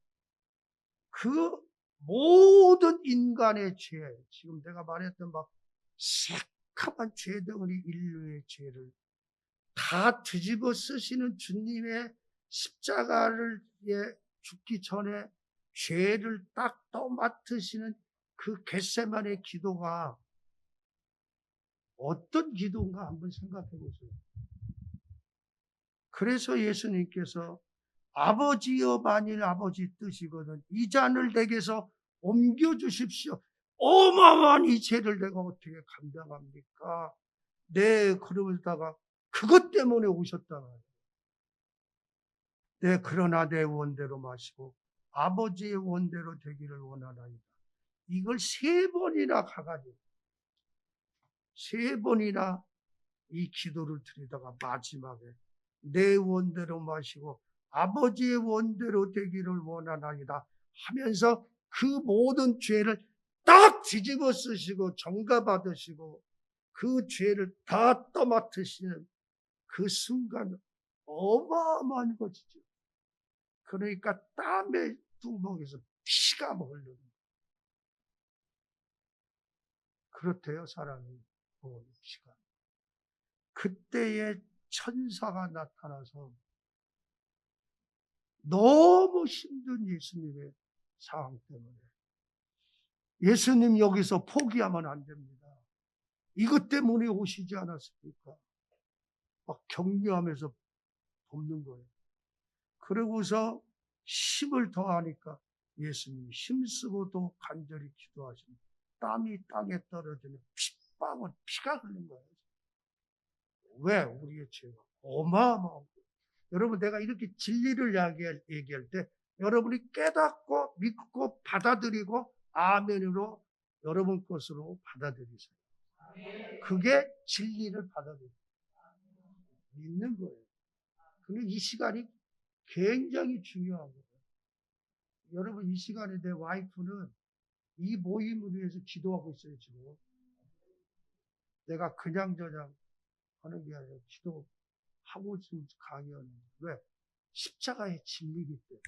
Speaker 1: 그 모든 인간의 죄, 지금 내가 말했던 새카만 죄덩어리 인류의 죄를 다 뒤집어 쓰시는 주님의 십자가를 죽기 전에 죄를 딱 떠맡으시는 그 겟세마네 기도가 어떤 기도인가 한번 생각해 보세요. 그래서 예수님께서 아버지여 만일 아버지 뜻이거든 이 잔을 내게서 옮겨주십시오. 어마어마한 이 죄를 내가 어떻게 감당합니까? 네, 그러다가 그것 때문에 오셨잖아요. 네, 그러나 내 원대로 마시고 아버지의 원대로 되기를 원하나이다. 이걸 3번이나 가가지고 3번이나 이 기도를 드리다가 마지막에 내 원대로 마시고 아버지의 원대로 되기를 원하나이다 하면서 그 모든 죄를 딱 뒤집어 쓰시고 정가받으시고 그 죄를 다 떠맡으시는 그 순간 어마어마한 것이죠. 그러니까 땀의 뚜벅에서 피가 흘르는 거예요. 그렇대요, 사람이 보는 시간. 그때에 천사가 나타나서 너무 힘든 예수님의 상황 때문에 예수님 여기서 포기하면 안 됩니다. 이것 때문에 오시지 않았습니까? 막 격려하면서 돕는 거예요. 그러고서 힘을 더하니까 예수님이 힘쓰고도 간절히 기도하시는 땀이 땅에 떨어지는 핏방울 피가 흐르는 거예요. 왜? 우리의 죄가 어마어마하고. 여러분, 내가 이렇게 진리를 얘기할 때 여러분이 깨닫고 믿고 받아들이고 아멘으로 여러분 것으로 받아들이세요. 그게 진리를 받아들이는 믿는 거예요. 근데 이 시간이 굉장히 중요한 거예요. 여러분, 이 시간에 내 와이프는 이 모임을 위해서 기도하고 있어요, 지금. 내가 그냥저냥 하는 게 아니라 기도하고 지금 강의하는 거예요. 왜? 십자가의 진리이기 때문에.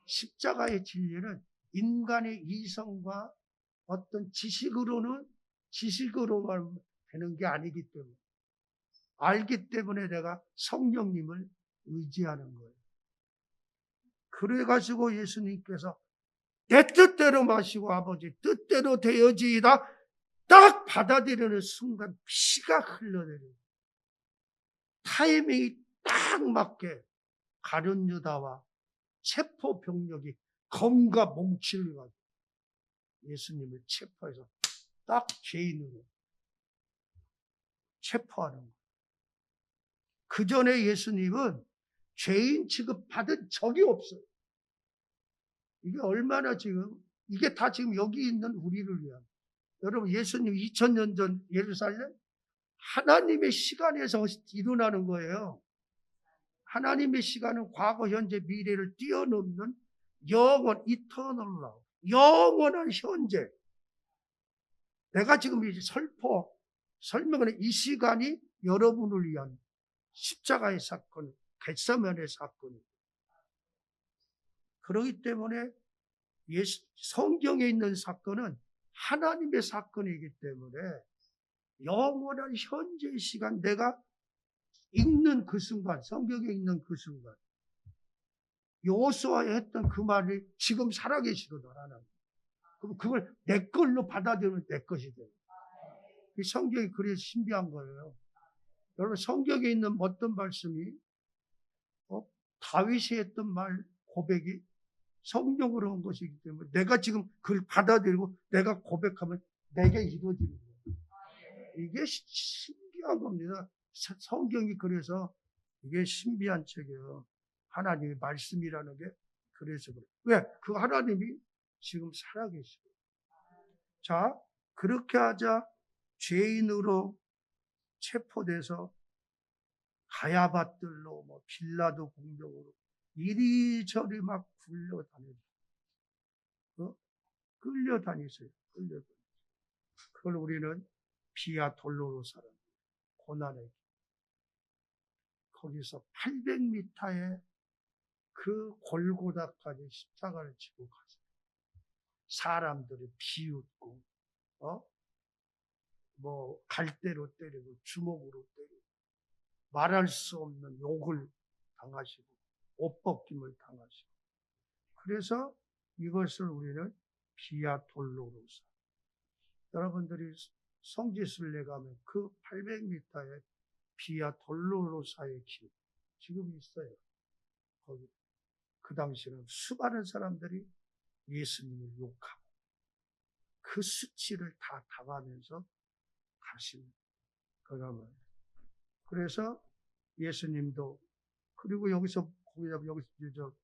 Speaker 1: 십자가의 진리는 인간의 이성과 어떤 지식으로만 되는 게 아니기 때문에. 알기 때문에 내가 성령님을 의지하는 거예요. 그래가지고 예수님께서 내 뜻대로 마시고 아버지 뜻대로 되어지이다 딱 받아들이는 순간 피가 흘러내려요. 타이밍이 딱 맞게 가룟 유다와 체포 병력이 검과 몽치를 가지고 예수님을 체포해서 딱 죄인으로 체포하는 거예요. 그 전에 예수님은 죄인 취급받은 적이 없어요. 이게 얼마나 지금, 이게 다 지금 여기 있는 우리를 위한. 여러분, 예수님 2000년 전 예루살렘 하나님의 시간에서 일어나는 거예요. 하나님의 시간은 과거, 현재, 미래를 뛰어넘는 영원, 이터널 라우, 영원한 현재. 내가 지금 이제 설명하는 이 시간이 여러분을 위한 십자가의 사건, 겟세마네 사건이에요. 그렇기 때문에 성경에 있는 사건은 하나님의 사건이기 때문에 영원한 현재의 시간, 내가 읽는 그 순간, 성경에 있는 그 순간, 여호수아에 했던 그 말이 지금 살아계시거든, 하나님. 그럼 그걸 내 걸로 받아들이면 내 것이 돼요. 이 성경이 그래서 신비한 거예요. 여러분, 성경에 있는 어떤 말씀이 다윗이 했던 말, 고백이 성경으로 온 것이기 때문에 내가 지금 그걸 받아들이고 내가 고백하면 내게 이루어지는 거예요. 이게 신기한 겁니다. 성경이 그래서 이게 신비한 책이에요. 하나님의 말씀이라는 게 그래서 그래요. 왜? 그 하나님이 지금 살아계시고. 자, 그렇게 하자 죄인으로 체포돼서 가야밭들로 빌라도 공격으로 이리저리 막 굴려다니고 끌려다니세요. 그걸 우리는 비아 돌로로사라는 고난의 거기서 800m의 그 골고다까지 십자가를 지고 가서 사람들을 비웃고 갈대로 때리고 주먹으로 때리고 말할 수 없는 욕을 당하시고 옷 벗김을 당하시고 그래서 이것을 우리는 비아 돌로로사. 여러분들이 성지순례 가면 그 800m의 비아 돌로로사의 길 지금 있어요. 거기 그 당시에는 수많은 사람들이 예수님을 욕하고 그 수치를 다 당하면서 가신 거라면 그래서 예수님도 그리고 여기서 저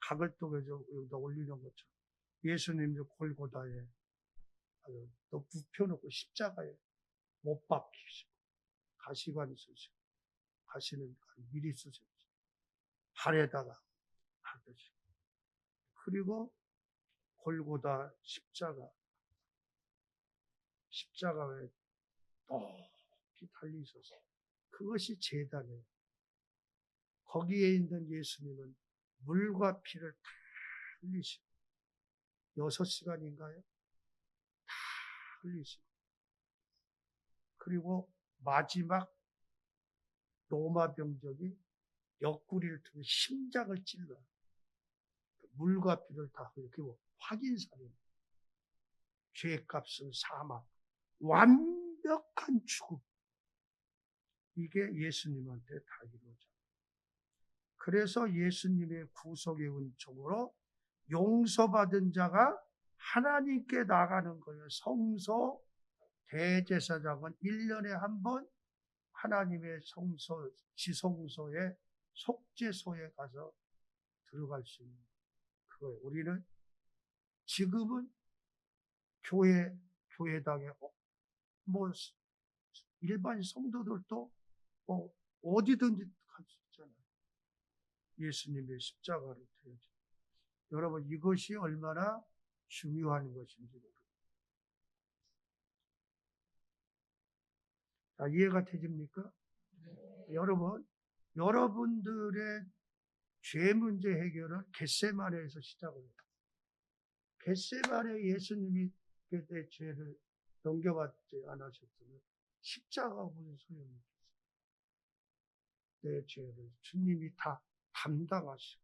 Speaker 1: 각을 또 여기다 올리는 것처럼 예수님도 골고다에 또 눕혀놓고 십자가에 못 박히시고 가시관 쓰시고 가시는 미리 쓰시고 발에다가 박으시고 그리고 골고다 십자가에 높이 달리 있어서 그것이 제단이에요. 거기에 있는 예수님은 물과 피를 다 흘리시고 6시간인가요? 다 흘리시고 그리고 마지막 로마 병적이 옆구리를 통해 심장을 찔러 물과 피를 다 흘리고 확인사례 죄값은 사망 완벽한 죽음 이게 예수님한테 다 이루어져. 그래서 예수님의 구속의 은총으로 용서받은 자가 하나님께 나가는 거예요. 성소 대제사장은 1년에 한 번 하나님의 성소, 지성소에 속죄소에 가서 들어갈 수 있는 그거예요. 우리는 지금은 교회당에 뭐 일반 성도들도 뭐 어디든지 갈 수 있잖아요. 예수님의 십자가를 드려야죠. 여러분 이것이 얼마나 중요한 것인지 모릅니다. 자, 이해가 되십니까? 여러분, 여러분들의 죄 문제 해결은 겟세마네에서 시작을 해요. 겟세마네 예수님이 내 죄를 넘겨받지 않으셨으면 십자가 무슨 소용이 있겠어요. 내 죄를 주님이 다 담당하시고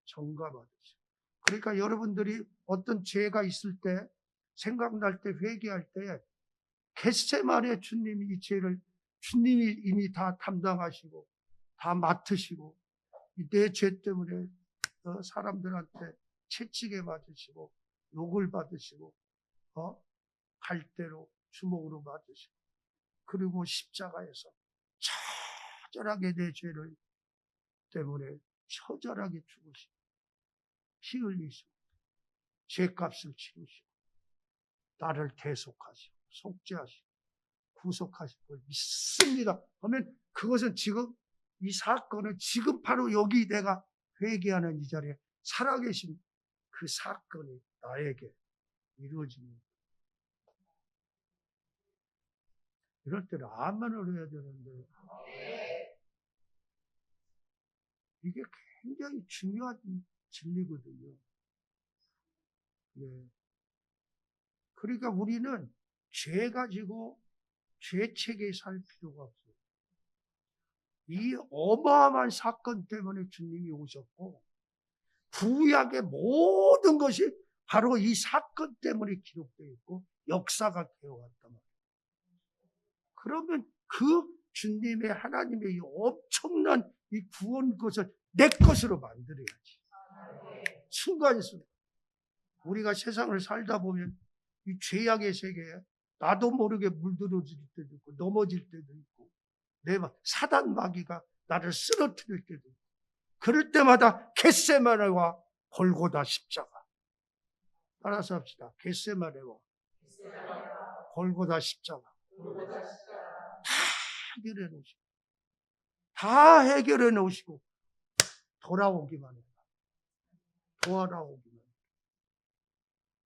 Speaker 1: 전가받으시고 그러니까 여러분들이 어떤 죄가 있을 때 생각날 때 회개할 때 겟세마네 주님이 이 죄를 주님이 이미 다 담당하시고 다 맡으시고 내 죄 때문에 사람들한테 채찍에 맞으시고 욕을 받으시고 갈대로 주먹으로 맞으시고 그리고 십자가에서 처절하게 내 죄를 때문에 처절하게 죽으시고 피 흘리시고 죄값을 치르시고 나를 대속하시고 속죄하시고 구속하실 걸 믿습니다. 그러면 그것은 지금 이 사건은 지금 바로 여기 내가 회개하는 이 자리에 살아계신 그 사건이 나에게 이루어집니다. 이럴 때는 아멘을 해야 되는데 이게 굉장히 중요한 진리거든요. 네. 그러니까 우리는 죄 가지고 죄책에 살 필요가 없어요. 이 어마어마한 사건 때문에 주님이 오셨고 구약의 모든 것이 바로 이 사건 때문에 기록되어 있고 역사가 되어왔단 말이에요. 그러면 그 주님의 하나님의 이 엄청난 이 구원 것을 내 것으로 만들어야지. 순간순간 우리가 세상을 살다 보면 이 죄악의 세계에 나도 모르게 물들어질 때도 있고 넘어질 때도 있고 내 사단 마귀가 나를 쓰러뜨릴 때도 있고 그럴 때마다 겟세마네와 골고다 십자가 따라서 합시다. 겟세마네와 골고다 십자가 다 해결해 놓으시고 다 해결해 놓으시고 돌아오기만 해요. 돌아오기만 해요.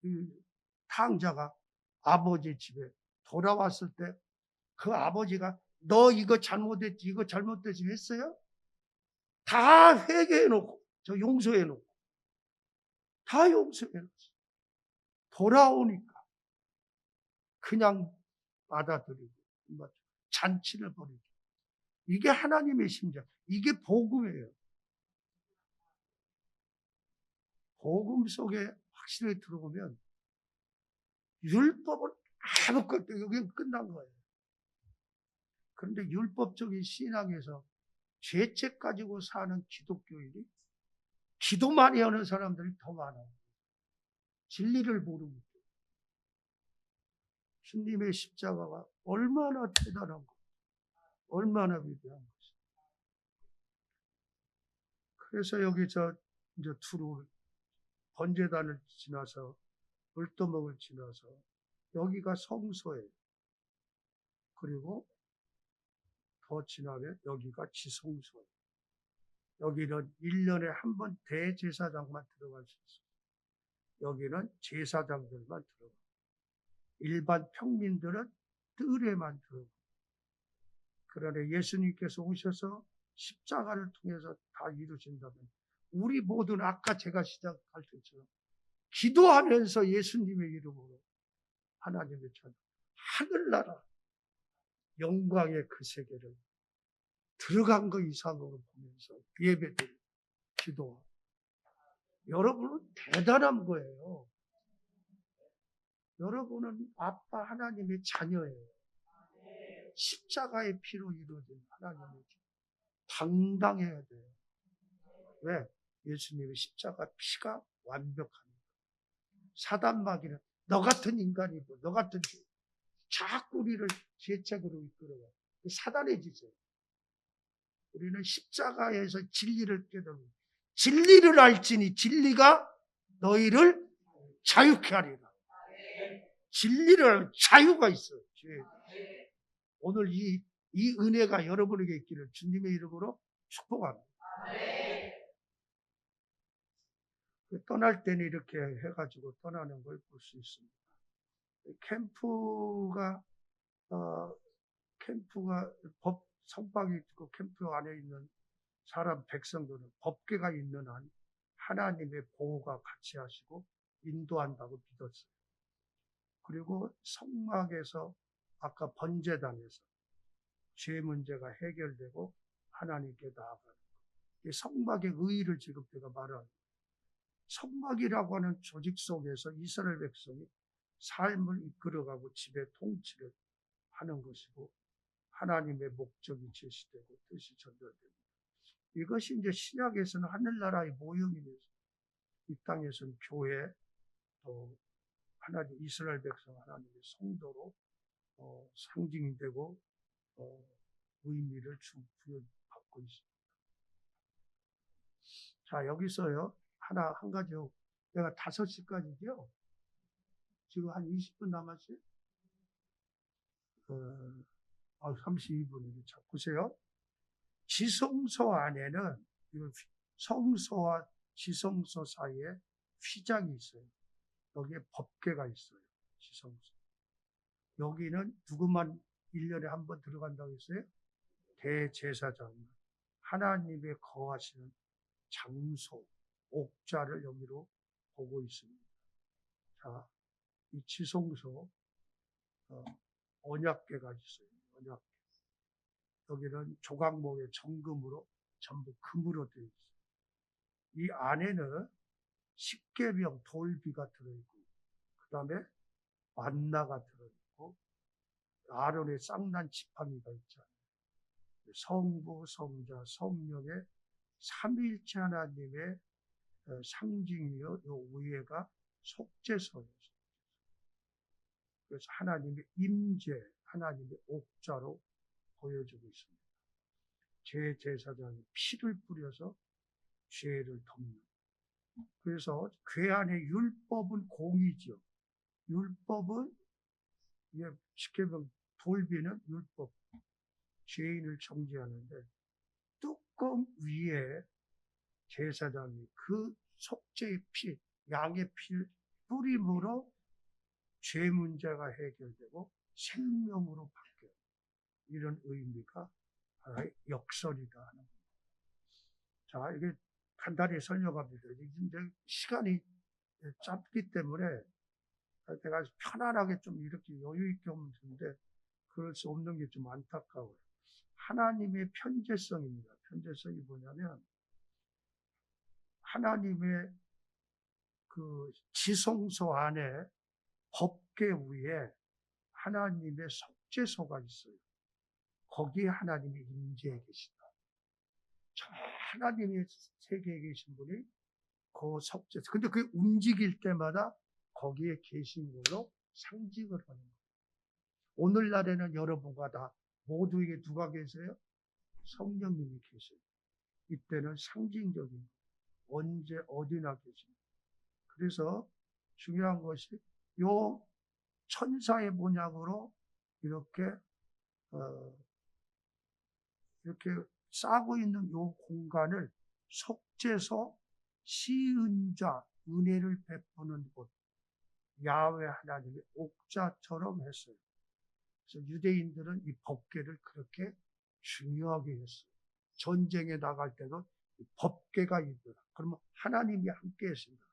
Speaker 1: 이 탕자가 아버지 집에 돌아왔을 때 그 아버지가 너 이거 잘못했지 이거 잘못됐지 했어요? 다 회개해 놓고 저 용서해 놓고 다 용서해 놓았어요. 돌아오니까 그냥 받아들이고 잔치를 벌이고 이게 하나님의 심정 이게 복음이에요. 복음 속에 확실히 들어오면 율법은 아무것도 여기 끝난 거예요. 그런데 율법적인 신앙에서 죄책 가지고 사는 기독교인이 기도 많이 하는 사람들이 더 많아요. 진리를 모르고 주님의 십자가가 얼마나 대단한 것, 얼마나 위대한 것. 그래서 여기 이제 두루 번제단을 지나서 물도목을 지나서 여기가 성소예요. 그리고 더 지나면 여기가 지성소예요. 여기는 1년에 한 번 대제사장만 들어갈 수 있어요. 여기는 제사장들만 들어가요. 일반 평민들은 뜰에만 들어가요. 그러나 예수님께서 오셔서 십자가를 통해서 다 이루신다면 우리 모두는 아까 제가 시작할 때처럼 기도하면서 예수님의 이름으로 하나님의 전 하늘나라 영광의 그 세계를 들어간 거 이상으로 보면서 예배드리고 기도하고 여러분은 대단한 거예요. 여러분은 아빠 하나님의 자녀예요. 십자가의 피로 이루어진 하나님의 당당해야 돼요. 왜? 예수님의 십자가 피가 완벽합니다. 사단마귀는 너 같은 인간이 너 같은 주 자꾸 우리를 죄책으로 이끌어요. 사단의 짓이에요. 우리는 십자가에서 진리를 깨달고 진리를 알지니 진리가 너희를 자유케 하리라. 진리를 자유가 있어요. 오늘 이 은혜가 여러분에게 있기를 주님의 이름으로 축복합니다. 떠날 때는 이렇게 해가지고 떠나는 걸 볼 수 있습니다. 캠프가 성방이 있고 캠프 안에 있는 사람 백성들은 법궤가 있는 한 하나님의 보호가 같이 하시고 인도한다고 믿었어요. 그리고 성막에서 아까 번제단에서 죄 문제가 해결되고 하나님께 나아가는 이 성막의 의의를 지금 제가 말하는 성막이라고 하는 조직 속에서 이스라엘 백성이 삶을 이끌어가고 집의 통치를 하는 것이고 하나님의 목적이 제시되고 뜻이 전달됩니다. 이것이 이제 신약에서는 하늘나라의 모형이면서 이 땅에서는 교회 또 하나님 이스라엘 백성 하나님의 성도로 상징이 되고 의미를 부여받고 있습니다. 자, 여기서요 한 가지 내가 5시까지죠. 지금 한 20분 남았어요. 32분이죠. 자, 보세요. 지성소 안에는 성소와 지성소 사이에 휘장이 있어요. 여기에 법궤가 있어요. 지성소. 여기는 누구만 1년에 한 번 들어간다고 했어요? 대제사장. 하나님의 거하시는 장소, 옥자를 여기로 보고 있습니다. 자, 이 지성소 언약궤가 있어요. 언약궤. 여기는 조각목의 정금으로 전부 금으로 되어 있어요. 이 안에는 십계명 돌비가 들어있고 그 다음에 만나가 들어있고 아론의 쌍난 지팡이가 있잖아요. 성부, 성자, 성령의 삼위일체 하나님의 상징이요. 이 위에가 속죄소예요. 그래서 하나님의 임재, 하나님의 옥자로 보여주고 있습니다. 제사장이 피를 뿌려서 죄를 덮는. 그래서 궤 안에 율법은 공이죠. 율법은 쉽게 보면 돌비는 율법, 죄인을 정죄하는데 뚜껑 위에 제사장이 그 속죄의 피, 양의 피를 뿌림으로 죄 문제가 해결되고 생명으로 바뀌어요. 이런 의미가 하나의 역설이다 하는 겁니다. 자, 이게 간단히 설명합니다. 이제 시간이 짧기 때문에 내가 편안하게 좀 이렇게 여유 있게 오면 되는데 그럴 수 없는 게 좀 안타까워요. 하나님의 편재성입니다. 편재성이 뭐냐면 하나님의 그 지성소 안에 법궤 위에 하나님의 속죄소가 있어요. 거기에 하나님이 임재해 계시다. 저 하나님의 세계에 계신 분이 그 속죄소. 근데 그게 움직일 때마다 거기에 계신 걸로 상징을 하는 거예요. 오늘날에는 여러분과 다 모두에게 누가 계세요? 성령님이 계세요. 이때는 상징적인 언제 어디나 계십니다. 그래서 중요한 것이 요 천사의 모양으로 이렇게 싸고 있는 요 공간을 속죄소, 시은자, 은혜를 베푸는 곳, 야훼 하나님의 옥자처럼 했어요. 그래서 유대인들은 이 법궤를 그렇게 중요하게 했어요. 전쟁에 나갈 때도 법궤가 있더라. 그러면 하나님이 함께 했습니다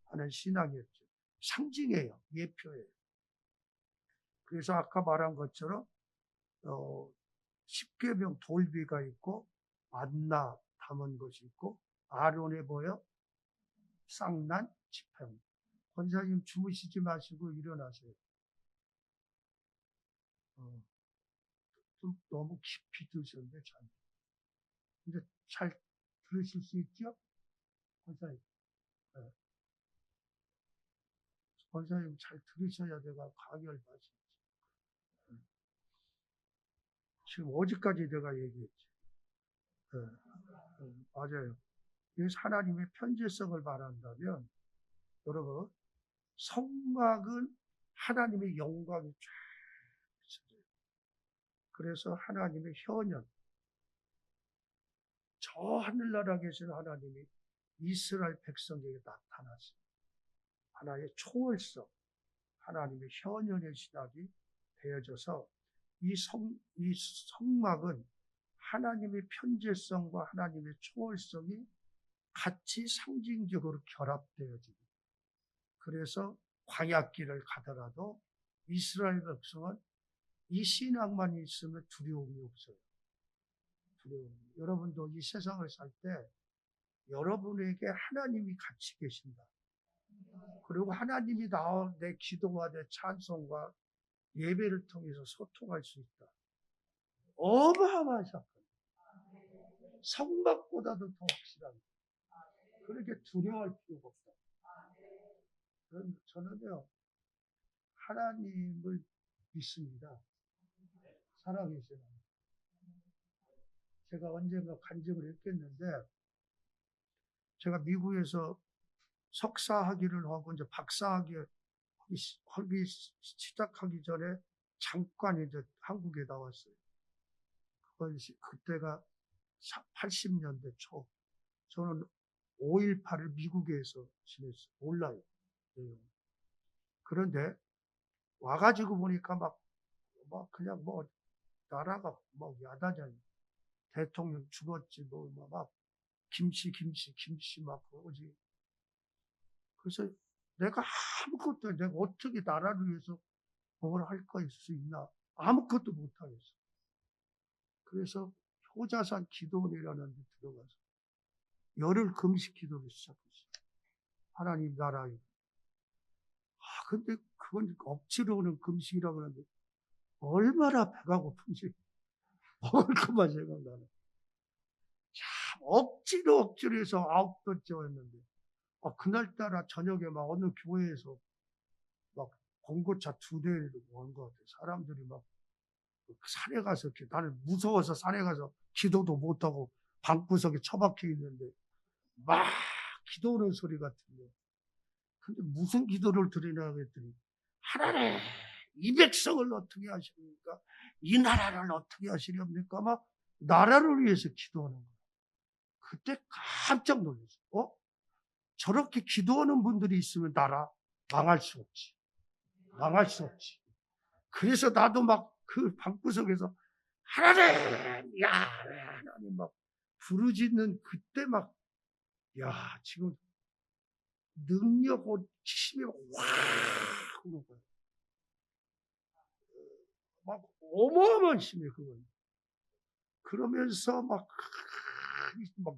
Speaker 1: 하는 신앙이었죠. 상징이에요. 예표예요. 그래서 아까 말한 것처럼 십계명 돌비가 있고 만나 담은 것이 있고 아론의 보여 쌍난 지팡이. 권사님 주무시지 마시고 일어나세요. 좀 너무 깊이 드셨는데 잘. 근데 잘 들으실 수 있죠? 권사님. 네. 권사님 잘 들으셔야 내가 강의를 마시지. 지금 어디까지 내가 얘기했지? 네. 맞아요. 그래서 하나님의 편재성을 말한다면 여러분 성막은 하나님의 영광이 쫙 있어요. 그래서 하나님의 현현, 저 하늘나라 계신 하나님이 이스라엘 백성에게 나타났어요. 하나의 초월성, 하나님의 현현의 신학이 되어져서 이 성막은 하나님의 편재성과 하나님의 초월성이 같이 상징적으로 결합되어집니다. 그래서 광야길을 가더라도 이스라엘 백성은 이 신앙만 있으면 두려움이 없어요. 여러분도 이 세상을 살 때 여러분에게 하나님이 같이 계신다. 그리고 하나님이 내 기도와 내 찬송과 예배를 통해서 소통할 수 있다. 어마어마한 사건. 성막보다도 더 확실합니다. 그렇게 두려워할 필요가 없다. 저는요, 하나님을 믿습니다. 살아계시는. 제가 언젠가 간증을 했겠는데, 제가 미국에서 석사학위를 하고 이제 박사학위 하기 시작하기 전에 잠깐 이제 한국에 나왔어요. 그때가 80년대 초. 저는 5.18을 미국에서 지냈어요. 몰라요. 그런데 와가지고 보니까 막 그냥 나라가 야단이야. 대통령 죽었지 막 김치 막 오지. 그래서 내가 어떻게 나라를 위해서 뭘 할 수 있나. 아무것도 못하겠어. 그래서 효자산 기도원이라는 데 들어가서 열흘 금식 기도를 시작했어요. 하나님 나라에. 근데 그건 억지로 오는 금식이라고 그러는데 얼마나 배가 고픈지 먹을 것만 생각나네. 참 억지로 해서 9번째 왔는데 그날따라 저녁에 막 어느 교회에서 막 봉고차 2대를 온 것 같아요. 사람들이 막 산에 가서 나는 무서워서 산에 가서 기도도 못하고 방구석에 처박혀 있는데 막 기도하는 소리가 들려요. 근데 무슨 기도를 드리나 그랬더니 하나님 이 백성을 어떻게 하십니까? 이 나라를 어떻게 하시렵니까? 막 나라를 위해서 기도하는 거예요. 그때 깜짝 놀랐어요. 저렇게 기도하는 분들이 있으면 나라 망할 수 없지. 망할 수 없지. 그래서 나도 막 그 방구석에서 하나님, 하나님 막 부르짖는 그때 막, 지금 능력과 힘이 확 오는 거예요. 막 어마어마한 힘이에요, 그건. 그러면서 막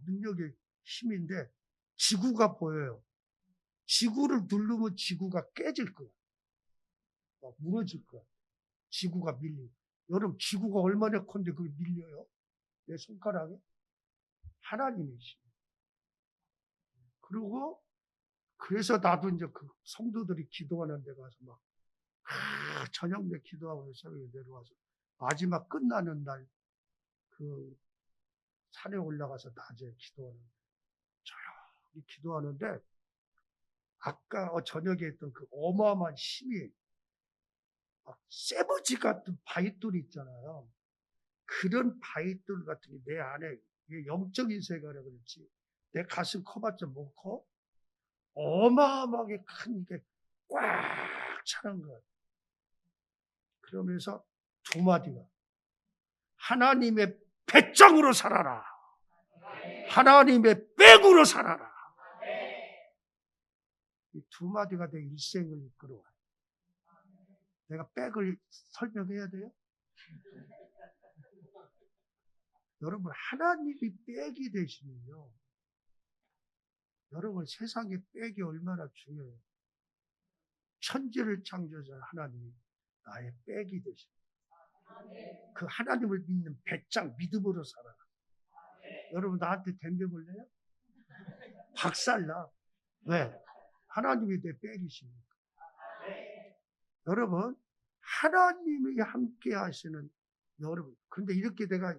Speaker 1: 능력의 힘인데 지구가 보여요. 지구를 누르면 지구가 깨질 거야. 막 무너질 거야. 지구가 밀리고. 여러분, 지구가 얼마나 큰데 그게 밀려요? 내 손가락에? 하나님이시죠. 그리고, 그래서 나도 이제 그 성도들이 기도하는 데 가서 막, 저녁 내 기도하고 새벽에 내려와서, 마지막 끝나는 날, 그, 산에 올라가서 낮에 조용히 기도하는데, 아까 저녁에 했던 그 어마어마한 힘이, 쇠버지 같은 바위돌이 있잖아요. 그런 바위돌 같은 게 내 안에 영적인 세계라 그렇지 내 가슴 커봤자 뭐 커? 어마어마하게 큰 게 꽉 차는 거예요. 그러면서 두 마디가 하나님의 배짱으로 살아라. 하나님의 백으로 살아라. 이 두 마디가 내 일생을 이끌어와요. 내가 백을 설명해야 돼요? 여러분, 하나님이 백이 되시면요. 여러분, 세상에 백이 얼마나 중요해요. 천지를 창조하신 하나님이 나의 백이 되십니다. 그 하나님을 믿는 배짱 믿음으로 살아라. 여러분, 나한테 덤벼볼래요? 박살나. 왜? 하나님이 내 백이십니까? 여러분, 하나님이 함께 하시는 여러분. 근데 이렇게 내가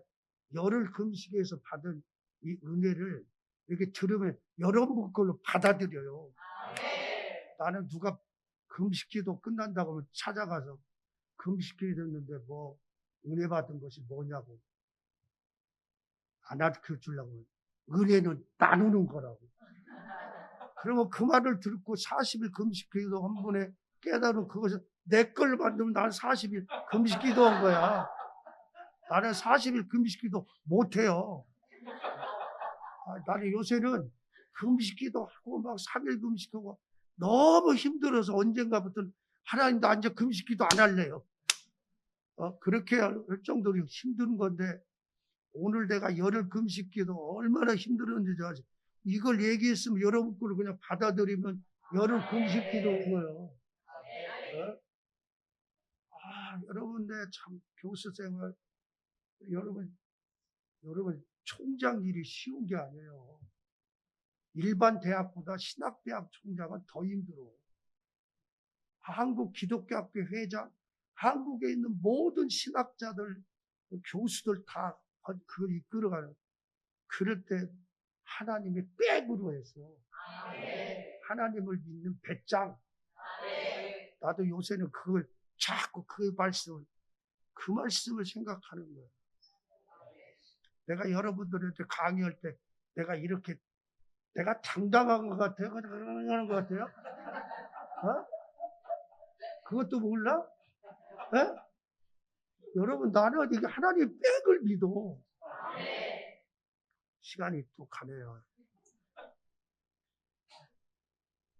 Speaker 1: 열흘 금식에서 받은 이 은혜를 이렇게 들으면 여러분 걸로 받아들여요. 나는 누가 금식기도 끝난다고 하면 찾아가서 금식기도 했는데 뭐 은혜 받은 것이 뭐냐고 안 가르쳐주려고. 은혜는 나누는 거라고. 그러면 그 말을 듣고 40일 금식기도 한 번에 깨달은 그것을 내 걸 만들면 난 40일 금식기도 한 거야. 나는 40일 금식기도 못해요. 나는 요새는 금식기도 하고 막 3일 금식하고 너무 힘들어서 언젠가부터 하나님도 앉아 금식기도 안 할래요. 그렇게 할 정도로 힘든 건데 오늘 내가 열흘 금식기도 얼마나 힘들었는지 아지. 이걸 얘기했으면 여러분 걸 그냥 받아들이면 열흘 금식기도 온 거예요. 여러분 내 참 교수 생활 여러분 총장 일이 쉬운 게 아니에요. 일반 대학보다 신학대학 총장은 더 힘들어. 한국 기독교학교 회장, 한국에 있는 모든 신학자들, 교수들 다 그걸 이끌어가는. 그럴 때 하나님의 백으로 해서 하나님을 믿는 배짱. 나도 요새는 그걸 자꾸 그 말씀을 생각하는 거예요. 내가 여러분들한테 강의할 때 내가 당당한 것 같아요? 그러는 것 같아요? 그것도 몰라? 여러분, 나는 이게 하나님의 백을 믿어. 시간이 또 가네요.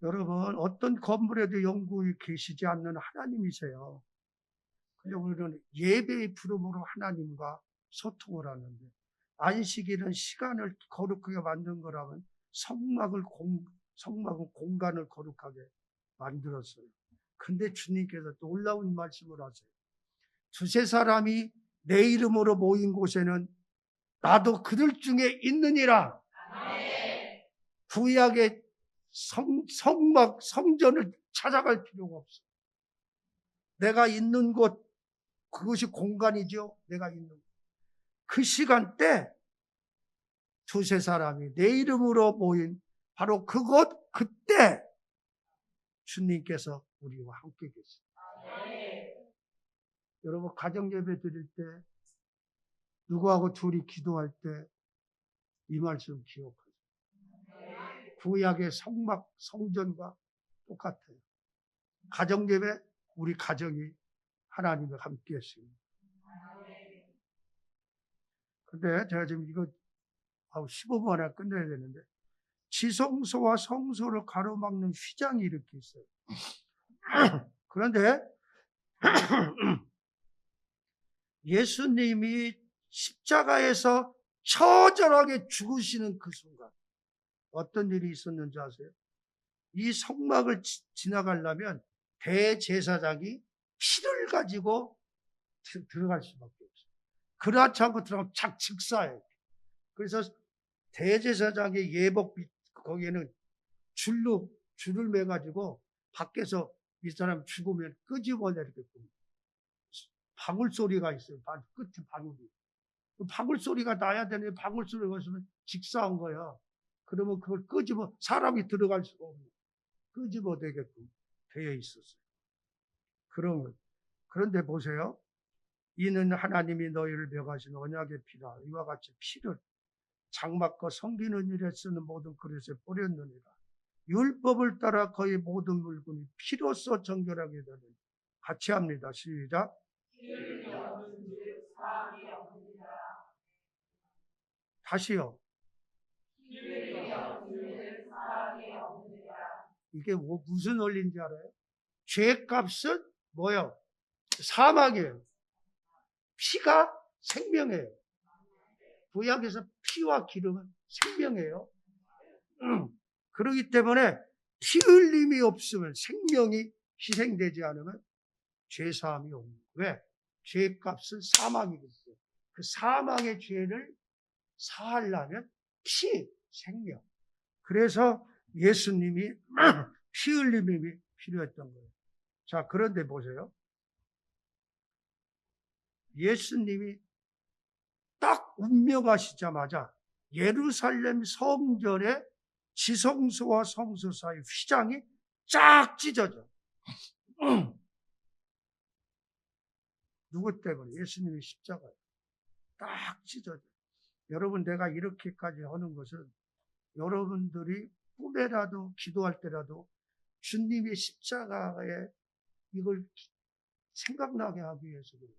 Speaker 1: 여러분, 어떤 건물에도 영구히 계시지 않는 하나님이세요. 근데 우리는 예배의 부름으로 하나님과 소통을 하는데, 안식일은 시간을 거룩하게 만든 거라면 성막은 공간을 거룩하게 만들었어요. 근데 주님께서 놀라운 말씀을 하세요. 두세 사람이 내 이름으로 모인 곳에는 나도 그들 중에 있느니라. 구약의 성막, 성전을 찾아갈 필요가 없어. 내가 있는 곳, 그것이 공간이죠. 내가 있는 곳. 그 시간대 두세 사람이 내 이름으로 모인 바로 그곳, 그때 주님께서 우리와 함께 계십니다. 여러분, 가정예배 드릴 때 누구하고 둘이 기도할 때 이 말씀 기억하세요. 구약의 성막, 성전과 똑같아요. 가정예배, 우리 가정이 하나님과 함께 했습니다. 근데 제가 지금 이거 15분 안에 끝내야 되는데 지성소와 성소를 가로막는 휘장이 이렇게 있어요. 그런데 예수님이 십자가에서 처절하게 죽으시는 그 순간 어떤 일이 있었는지 아세요? 이 성막을 지나가려면 대제사장이 피를 가지고 들어갈 수밖에 없어요. 그렇지 않고 들어가면 즉사예요. 그래서 대제사장의 예복 거기에는 줄을 매가지고 밖에서 이 사람 죽으면 끄집어내게끔 방울 소리가 있어요. 끝에 방울이. 방울 소리가 나야 되는데 방울 소리가 있으면 직사한 거야. 그러면 그걸 사람이 들어갈 수가 없는 끄집어내게끔 되어 있었어요. 그런데 보세요. 이는 하나님이 너희를 명하신 언약의 피라. 이와 같이 피를 장막과 섬기는 일에 쓰는 모든 그릇에 뿌렸느니라. 율법을 따라 거의 모든 물건이 피로써 정결하게 되는. 같이 합니다. 시작. 다시요. 이게 무슨 원리인지 알아요? 죄값은 뭐예요? 사망이에요. 피가 생명이에요. 구약에서 피와 기름은 생명이에요. 그렇기 때문에 피 흘림이 없으면, 생명이 희생되지 않으면 죄사함이 없는 거예요. 왜? 죄값은 사망이거든요. 그 사망의 죄를 사하려면 피, 생명. 그래서 예수님이 피 흘림이 필요했던 거예요. 자, 그런데 보세요. 예수님이 딱 운명하시자마자 예루살렘 성전의 지성소와 성소 사이 휘장이 쫙 찢어져. 누구 때문에? 예수님의 십자가에 딱 찢어져. 여러분, 내가 이렇게까지 하는 것은 여러분들이 꿈에라도 기도할 때라도 주님의 십자가에 이걸 생각나게 하기 위해서 그래요.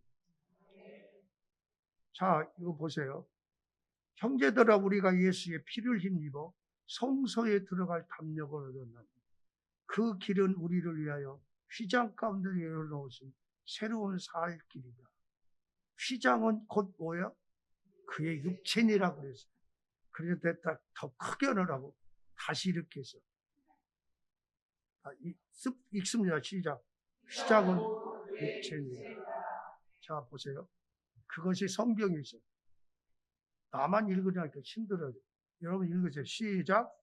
Speaker 1: 자, 이거 보세요. 형제들아, 우리가 예수의 피를 힘입어 성소에 들어갈 담력을 얻었나니 그 길은 우리를 위하여 휘장 가운데 열어놓으신 새로운 살 길이다. 휘장은 곧 뭐야? 그의 육체니라 그랬어요. 그래서 더 크게 하라고 다시 이렇게 해서 읽습니다. 시작. 휘장은 육체니라. 자, 보세요. 그것이 성경이죠. 나만 읽으니까 힘들어요. 여러분 읽으세요. 시작.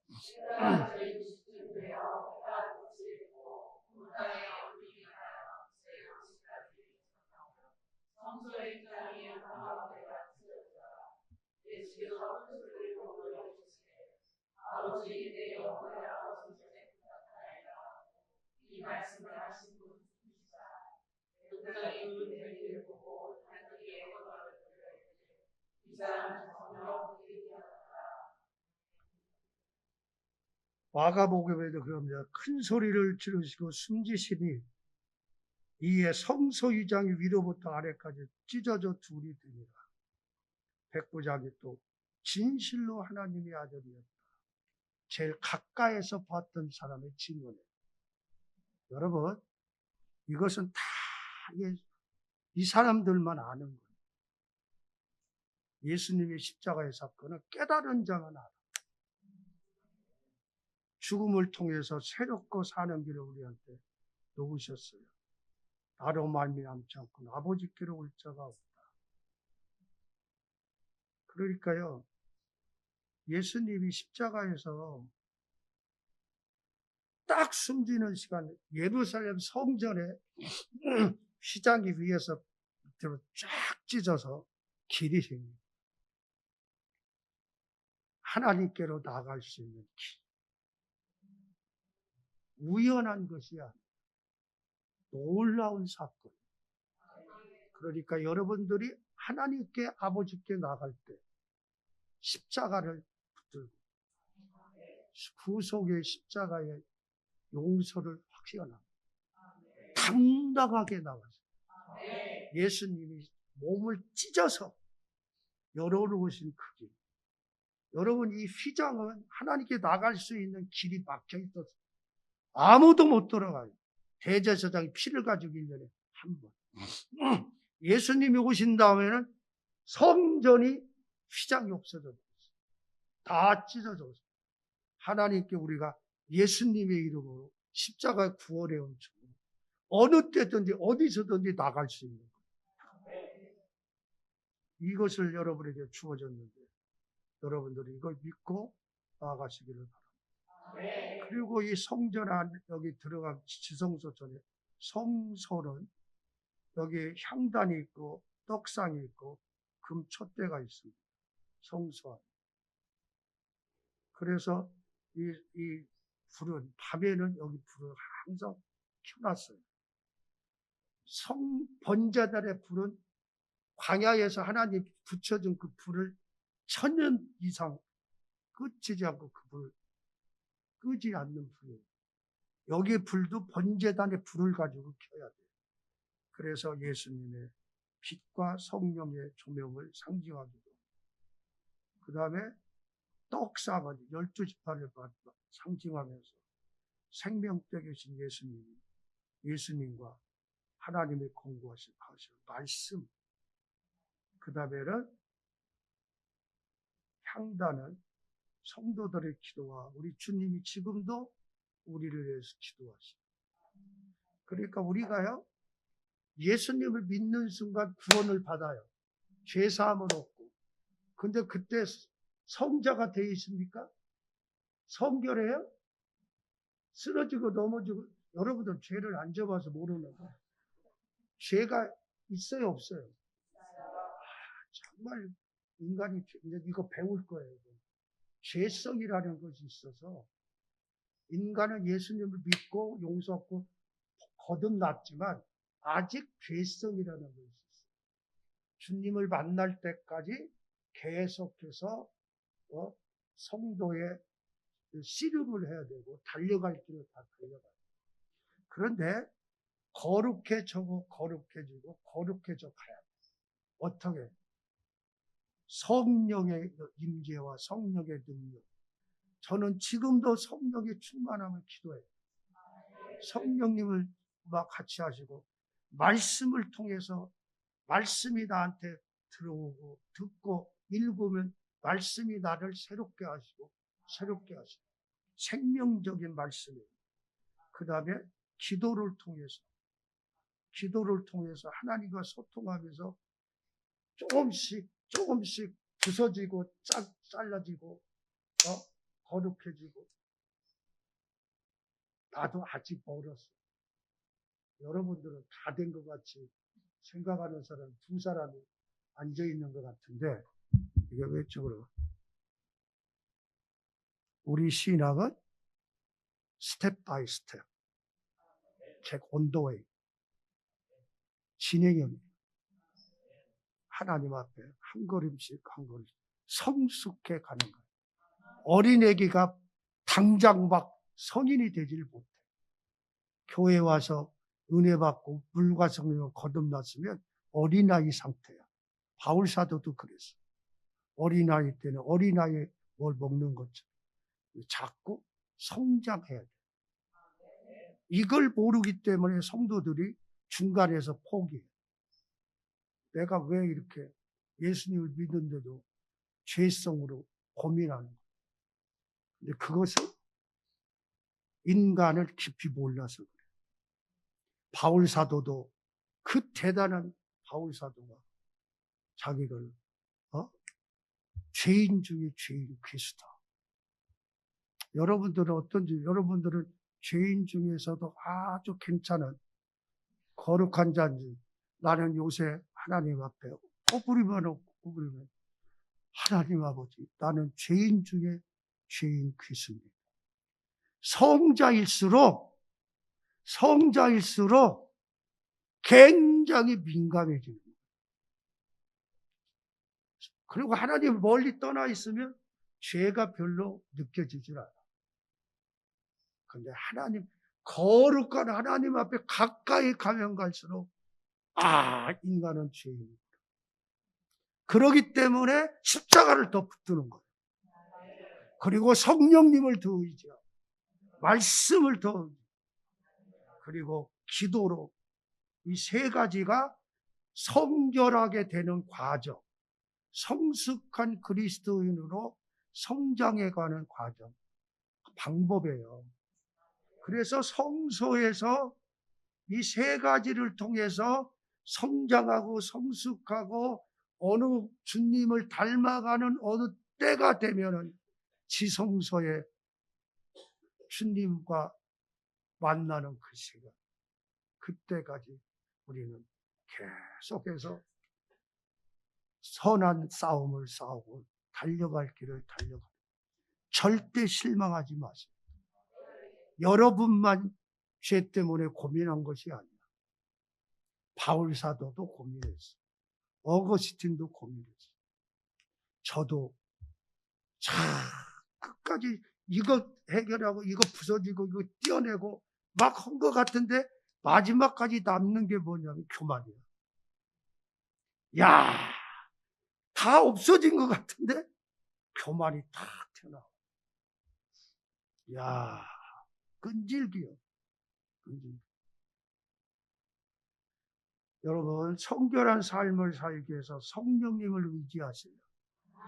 Speaker 1: 마가복음에도 그럽니다. 큰 소리를 지르시고 숨지시니 이에 성소 휘장이 위로부터 아래까지 찢어져 둘이 되니라. 백부장이 또 진실로 하나님의 아들이었다. 제일 가까이에서 봤던 사람의 증언이에요. 여러분, 이것은 다 이 사람들만 아는 거예요. 예수님의 십자가의 사건은 깨달은 자만 알아. 죽음을 통해서 새롭고 사는 길을 우리한테 놓으셨어요. 나로 말미암지 않고 아버지께로 올 자가 없다. 그러니까요, 예수님이 십자가에서 딱 숨지는 시간에 예루살렘 성전에 휘장이 위에서 밑으로 쫙 찢어서 길이 생깁니다. 하나님께로 나갈 수 있는 길. 우연한 것이 아니라 놀라운 사건. 그러니까 여러분들이 하나님께, 아버지께 나갈 때 십자가를 붙들고 구속의 십자가의 용서를 확신합니다. 당당하게 나가서 예수님이 몸을 찢어서 열어놓으신 그 길. 여러분, 이 휘장은 하나님께 나갈 수 있는 길이 막혀 있어서 아무도 못 들어가요. 대제사장이 피를 가지고 1년에 한 번. 예수님이 오신 다음에는 성전이 휘장이 없어졌어요. 다 찢어졌어요. 하나님께 우리가 예수님의 이름으로 십자가 구원의 은총으로 어느 때든지 어디서든지 나갈 수 있는 거예요. 이것을 여러분에게 주어졌는데 여러분들이 이걸 믿고 나아가시기를 바랍니다. 그리고 이 성전 안 여기 들어간 지성소 전에 성소는 여기 향단이 있고 떡상이 있고 금촛대가 있습니다. 성소 안에. 그래서 이 불은 밤에는 여기 불을 항상 켜놨어요. 번제단의 불은 광야에서 하나님 붙여준 그 불을 1000년 이상 끄지 않고 그 불을 끄지 않는 불이에요. 여기 불도 번제단의 불을 가지고 켜야 돼요. 그래서 예수님의 빛과 성령의 조명을 상징하기도. 그 다음에 떡사가지 12지파를 상징하면서 생명때 계신 예수님과 하나님의 공고하신 말씀. 그 다음에는 향단은 성도들의 기도와 우리 주님이 지금도 우리를 위해서 기도하시고. 그러니까 우리가요, 예수님을 믿는 순간 구원을 받아요. 죄사함을 얻고. 근데 그때 성자가 되어 있습니까? 성결해요? 쓰러지고 넘어지고. 여러분들 죄를 안 져봐서 모르는 거예요. 죄가 있어요, 없어요? 정말 인간이 이거 배울 거예요. 죄성이라는 것이 있어서 인간은 예수님을 믿고 용서받고 거듭났지만 아직 죄성이라는 것이 있어요. 주님을 만날 때까지 계속해서 성도의 씨름을 해야 되고 달려갈 길을 다 달려가요. 그런데 거룩해지고 거룩해져 가야 돼요. 어떻게? 성령의 임재와 성령의 능력. 저는 지금도 성령의 충만함을 기도해요. 성령님을 같이 하시고 말씀을 통해서 말씀이 나한테 들어오고 듣고 읽으면 말씀이 나를 새롭게 하시고 생명적인 말씀이에요. 그 다음에 기도를 통해서 하나님과 소통하면서 조금씩 부서지고 잘라지고 거룩해지고. 나도 아직 멀었어. 여러분들은 다 된 것 같이 생각하는 사람 두 사람이 앉아있는 것 같은데 이게 외적으로 우리 신학은 스텝 바이 스텝 온도웨이 진행형이에요. 하나님 앞에 한 걸음씩 성숙해 가는 거예요. 어린애기가 당장 막 성인이 되질 못해. 교회 와서 은혜 받고 물과 성령을 거듭났으면 어린아이 상태야. 바울 사도도 그랬어. 어린아이 때는 어린아이에 뭘 먹는 것처럼 자꾸 성장해야 돼. 이걸 모르기 때문에 성도들이 중간에서 포기해. 내가 왜 이렇게 예수님을 믿는데도 죄성으로 고민하는 거야. 근데 그것은 인간을 깊이 몰라서 그래. 바울 사도도 그 대단한 바울 사도가 자기를 죄인 중에 죄인 그리스도. 여러분들은 어떤지, 여러분들은 죄인 중에서도 아주 괜찮은 거룩한 자인지. 나는 요새 하나님 앞에 꼬부리면 하나님 아버지, 나는 죄인 중에 죄인 그리스도입니다. 성자일수록 굉장히 민감해지는 거예요. 그리고 하나님 멀리 떠나 있으면 죄가 별로 느껴지질 않아. 그런데 거룩한 하나님 앞에 가까이 가면 갈수록 인간은 죄인이다. 그러기 때문에 십자가를 더 붙드는 거예요. 그리고 성령님을 더 의지하고 말씀을 더 의지하고 그리고 기도로 이 세 가지가 성결하게 되는 과정, 성숙한 그리스도인으로 성장해가는 과정, 방법이에요. 그래서 성소에서 이 세 가지를 통해서 성장하고 성숙하고 어느 주님을 닮아가는 어느 때가 되면은 지성소에 주님과 만나는 그 시간, 그때까지 우리는 계속해서 선한 싸움을 싸우고 달려갈 길을 달려가요. 절대 실망하지 마세요. 여러분만 죄 때문에 고민한 것이 아니야. 바울 사도도 고민했어. 어거스틴도 고민했어. 저도 끝까지 이거 해결하고 이거 부서지고 이거 떼어내고 막 한 것 같은데 마지막까지 남는 게 뭐냐면 교만이야. 다 없어진 것 같은데 교만이 탁 튀어나와. 야, 끈질기요. 끈질기. 여러분, 성결한 삶을 살기 위해서 성령님을 의지하세요.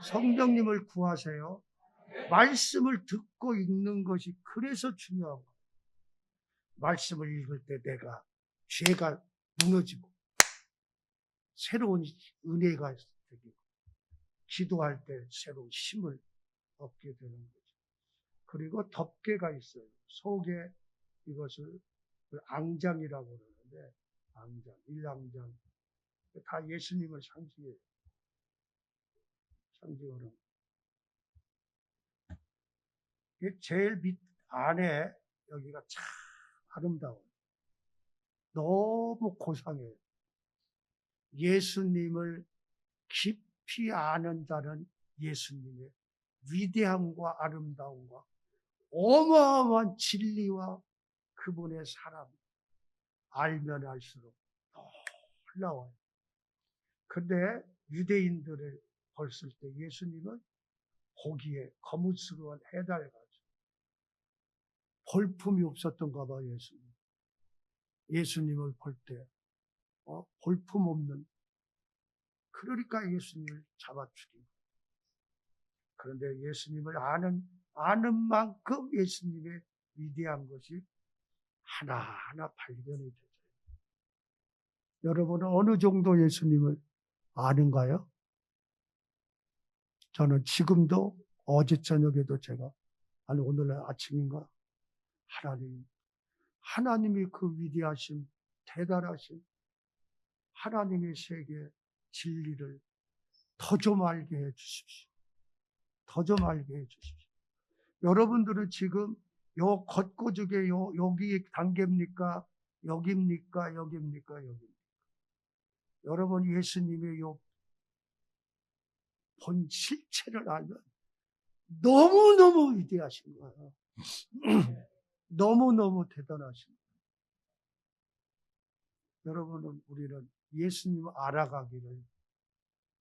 Speaker 1: 성령님을 구하세요. 말씀을 듣고 읽는 것이 그래서 중요한 거예요. 말씀을 읽을 때 내가 죄가 무너지고 새로운 은혜가 되고 기도할 때 새로운 힘을 얻게 되는 거죠. 그리고 덮개가 있어요. 속에 이것을 앙장이라고 그러는데 앙장, 일앙장 다 예수님을 상징해요. 상징으로. 제일 밑 안에 여기가 참 아름다워요. 너무 고상해요. 예수님을 깊이 아는 자는 예수님의 위대함과 아름다움과 어마어마한 진리와 그분의 사랑 알면 알수록 놀라워요. 근데 유대인들을 봤을 때 예수님은 보기에 거무스러운 해달가지고 볼품이 없었던가 봐. 예수님을 볼 때 볼품 없는, 그러니까 예수님을 잡아 죽인. 그런데 예수님을 아는 만큼 예수님의 위대한 것이 하나하나 발견이 되죠. 여러분은 어느 정도 예수님을 아는가요? 저는 지금도 어제 저녁에도 제가, 아니 오늘 아침인가, 하나님이 그 위대하신 대단하신 하나님의 세계 진리를 더 좀 알게 해 주십시오. 더 좀 알게 해 주십시오. 여러분들은 지금 요 겉고죽에 여기 단계입니까? 여기입니까? 여기입니까? 여기입니까? 여러분 예수님의 요 본 실체를 알면 너무너무 위대하신 거예요. 너무너무 대단하신 거예요. 여러분은 우리는 예수님을 알아가기를,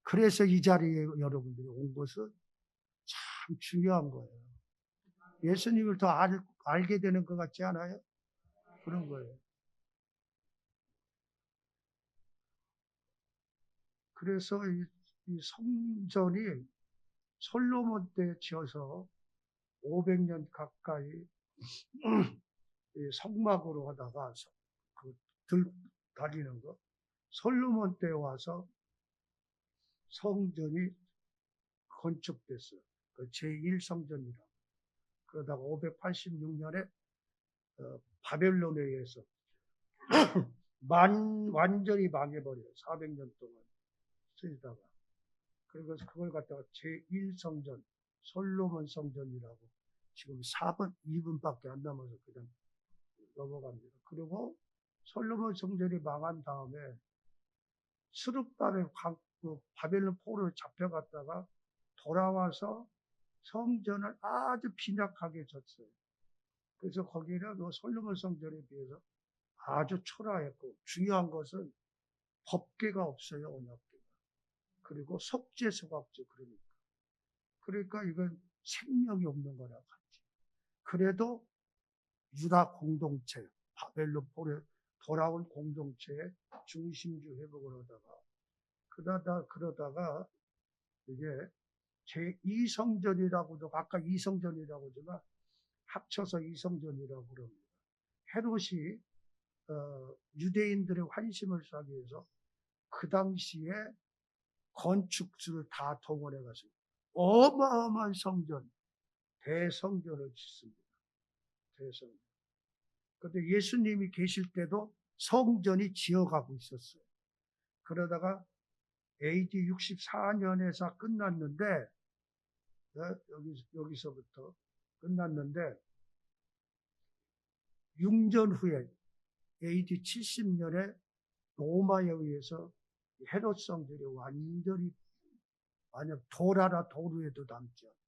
Speaker 1: 그래서 이 자리에 여러분들이 온 것은 참 중요한 거예요. 예수님을 더 알게 되는 것 같지 않아요? 그런 거예요. 그래서 이 성전이 솔로몬 때 지어서 500년 가까이 성막으로 하다가 들 다니는 거, 솔로몬 때 와서 성전이 건축됐어요. 그 제1성전이라고. 그러다가 586년에 바벨론에 의해서 완전히 망해버려요. 400년 동안 쓰이다가. 그래서 그걸 갖다가 제1성전, 솔로몬 성전이라고 지금 2분밖에 안 남아서 그냥 넘어갑니다. 그리고 솔로몬 성전이 망한 다음에 스룹바벨 바벨론 포로로 잡혀갔다가 돌아와서 성전을 아주 빈약하게 졌어요. 그래서 거기는 그 솔로몬 성전에 비해서 아주 초라했고, 중요한 것은 법궤가 없어요. 언약궤가. 그리고 속죄소가 없죠. 그러니까 이건 생명이 없는 거라 같지. 그래도 유다 공동체, 바벨론 포로에 돌아온 공동체의 중심주 회복을 하다가 그러다가 이게 제2성전이라고도, 아까 2성전이라고 하지만 합쳐서 2성전이라고 그럽니다. 헤롯이 유대인들의 환심을 사기 위해서 그 당시에 건축주를 다 동원해 가지고 어마어마한 성전, 대성전을 짓습니다. 대성전. 그런데 예수님이 계실 때도 성전이 지어가고 있었어요. 그러다가 AD 64년에서 끝났는데, 여기서부터 끝났는데, 융전 후에 AD 70년에 로마에 의해서 헤롯 성전이 완전히, 만약 도라라 도루에도 남지 않고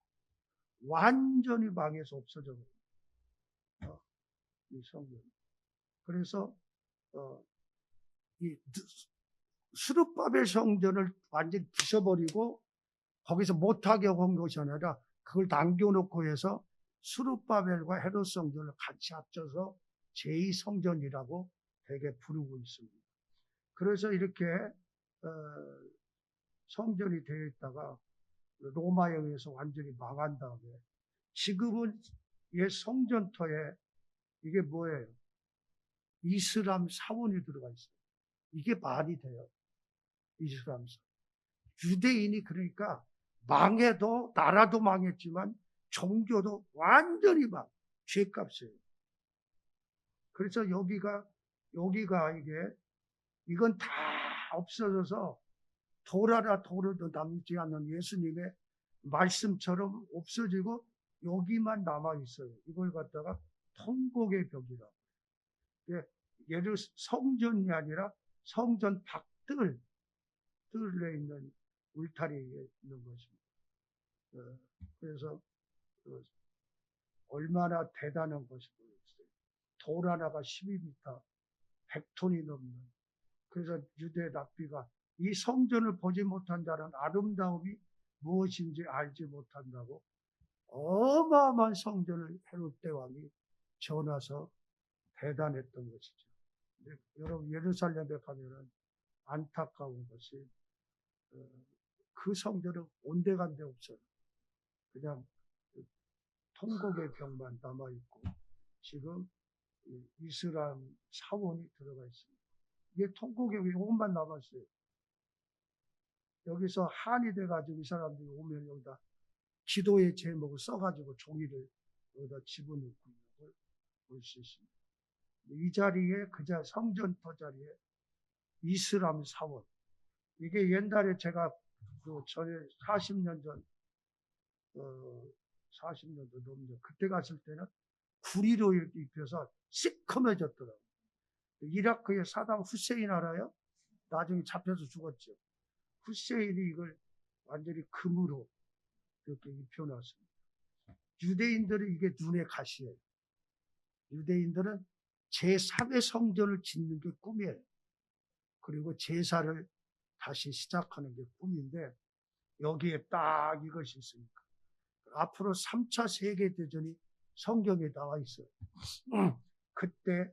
Speaker 1: 완전히 망해서 없어져 버려요. 이 성전. 그래서 이 스룹바벨 성전을 완전히 부숴버리고 거기서 못하게 한 것이 아니라 그걸 남겨놓고 해서 스룹바벨과 헤롯 성전을 같이 합쳐서 제2성전이라고 되게 부르고 있습니다. 그래서 이렇게 성전이 되어 있다가 로마에 의해서 완전히 망한 다음에 지금은 옛 성전터에 이게 뭐예요? 이슬람 사원이 들어가 있어요. 이게 말이 돼요. 이슬람 사원. 유대인이 그러니까 망해도 나라도 망했지만 종교도 완전히 죄값이에요. 그래서 여기가 이건 다 없어져서 돌아라 돌아도 남지 않는 예수님의 말씀처럼 없어지고 여기만 남아 있어요. 이걸 갖다가 통곡의 벽이라고. 예를 성전이 아니라 성전 밖들 뜰에 있는 울타리에 있는 것입니다. 그래서 얼마나 대단한 것이 보였어요. 돌 하나가 12m, 100톤이 넘는. 그래서 유대 랍비가 이 성전을 보지 못한 자는 아름다움이 무엇인지 알지 못한다고 어마어마한 성전을 헤롯 대왕이 지어놔서 대단했던 것이죠. 여러분 예루살렘에 가면은 안타까운 것이 그 성전은 온데간데 없어요. 그냥 통곡의 벽만 남아있고 지금 이슬람 사원이 들어가 있습니다. 이게 통곡의 벽만 남았어요. 여기서 한이 돼가지고 이 사람들이 오면 여기다 기도의 제목을 써가지고 종이를 여기다 집어넣고 있는 걸 볼 수 있습니다. 이 자리에 성전터 자리에 이슬람 사원. 이게 옛날에 제가 전에 40년 전 40년도 넘죠. 그때 갔을 때는 구리로 입혀서 시커매졌더라고요. 이라크의 사담 후세인 알아요? 나중에 잡혀서 죽었죠. 후세인이 이걸 완전히 금으로 이렇게 입혀놨습니다. 유대인들은 이게 눈에 가시예요. 유대인들은 제3의 성전을 짓는 게 꿈이에요. 그리고 제사를 다시 시작하는 게 꿈인데 여기에 딱 이것이 있으니까 앞으로 3차 세계대전이 성경에 나와 있어요. 그때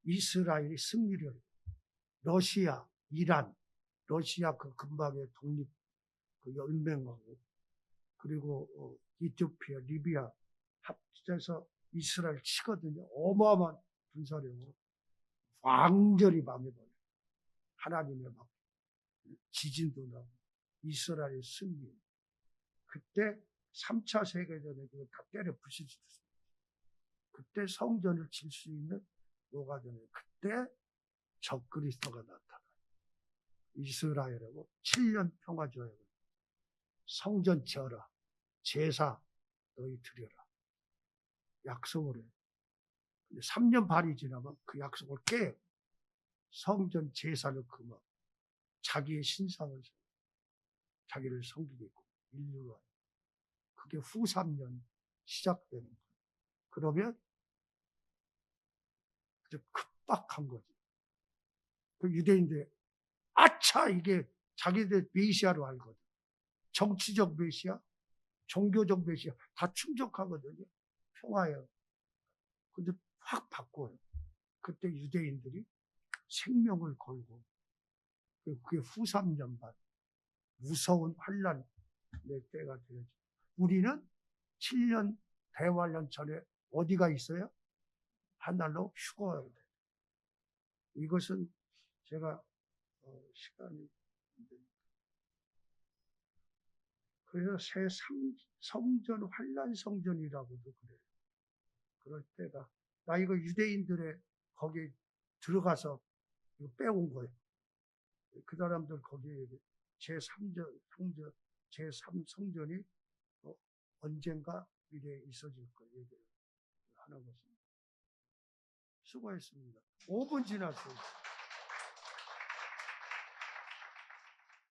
Speaker 1: 이스라엘이 승리를 해요. 러시아, 이란, 러시아 그 근방의 독립 그 연맹하고 그리고 이티오피아, 리비아 합쳐서 이스라엘 치거든요. 어마어마한 군사력으로 완전히 망해버려요. 하나님의 막 지진도 나고 이스라엘의 승리. 그때 3차 세계대전에 그걸 다 때려 부실 수 있어요. 그때 성전을 칠 수 있는 뭐가 되나요? 그때 적그리스도가 나타나요. 이스라엘하고 7년 평화 조약을 성전 지어라. 제사 너희 드려라. 약속을 해요. 근데 3년 반이 지나면 그 약속을 깨요. 성전 제사를 금하고 자기의 신상을 자기를 섬기겠고 인류가 그게 후 3년 시작되는 거예요. 그러면 아주 급박한 거지. 그 유대인들 아차 이게 자기들 메시아로 알거든. 정치적 메시아, 종교적 메시아 다 충족하거든요. 평화예요. 근데 확 바꿔요. 그때 유대인들이 생명을 걸고 그게 후 3년 반 무서운 환란의 때가 되어죠. 우리는 7년 대환란 전에 어디가 있어요? 하늘로 휴거해야 돼요. 이것은 제가 시간이 그래서 새 성전 환란 성전이라고도 그래요. 그럴 때가 나 이거 유대인들의 거기 들어가서 이거 빼온 거예요. 그 사람들 거기에 제3 성전이 언젠가 미래에 있어질 거 얘기를 하는 것입니다. 수고했습니다. 5분 지났어요.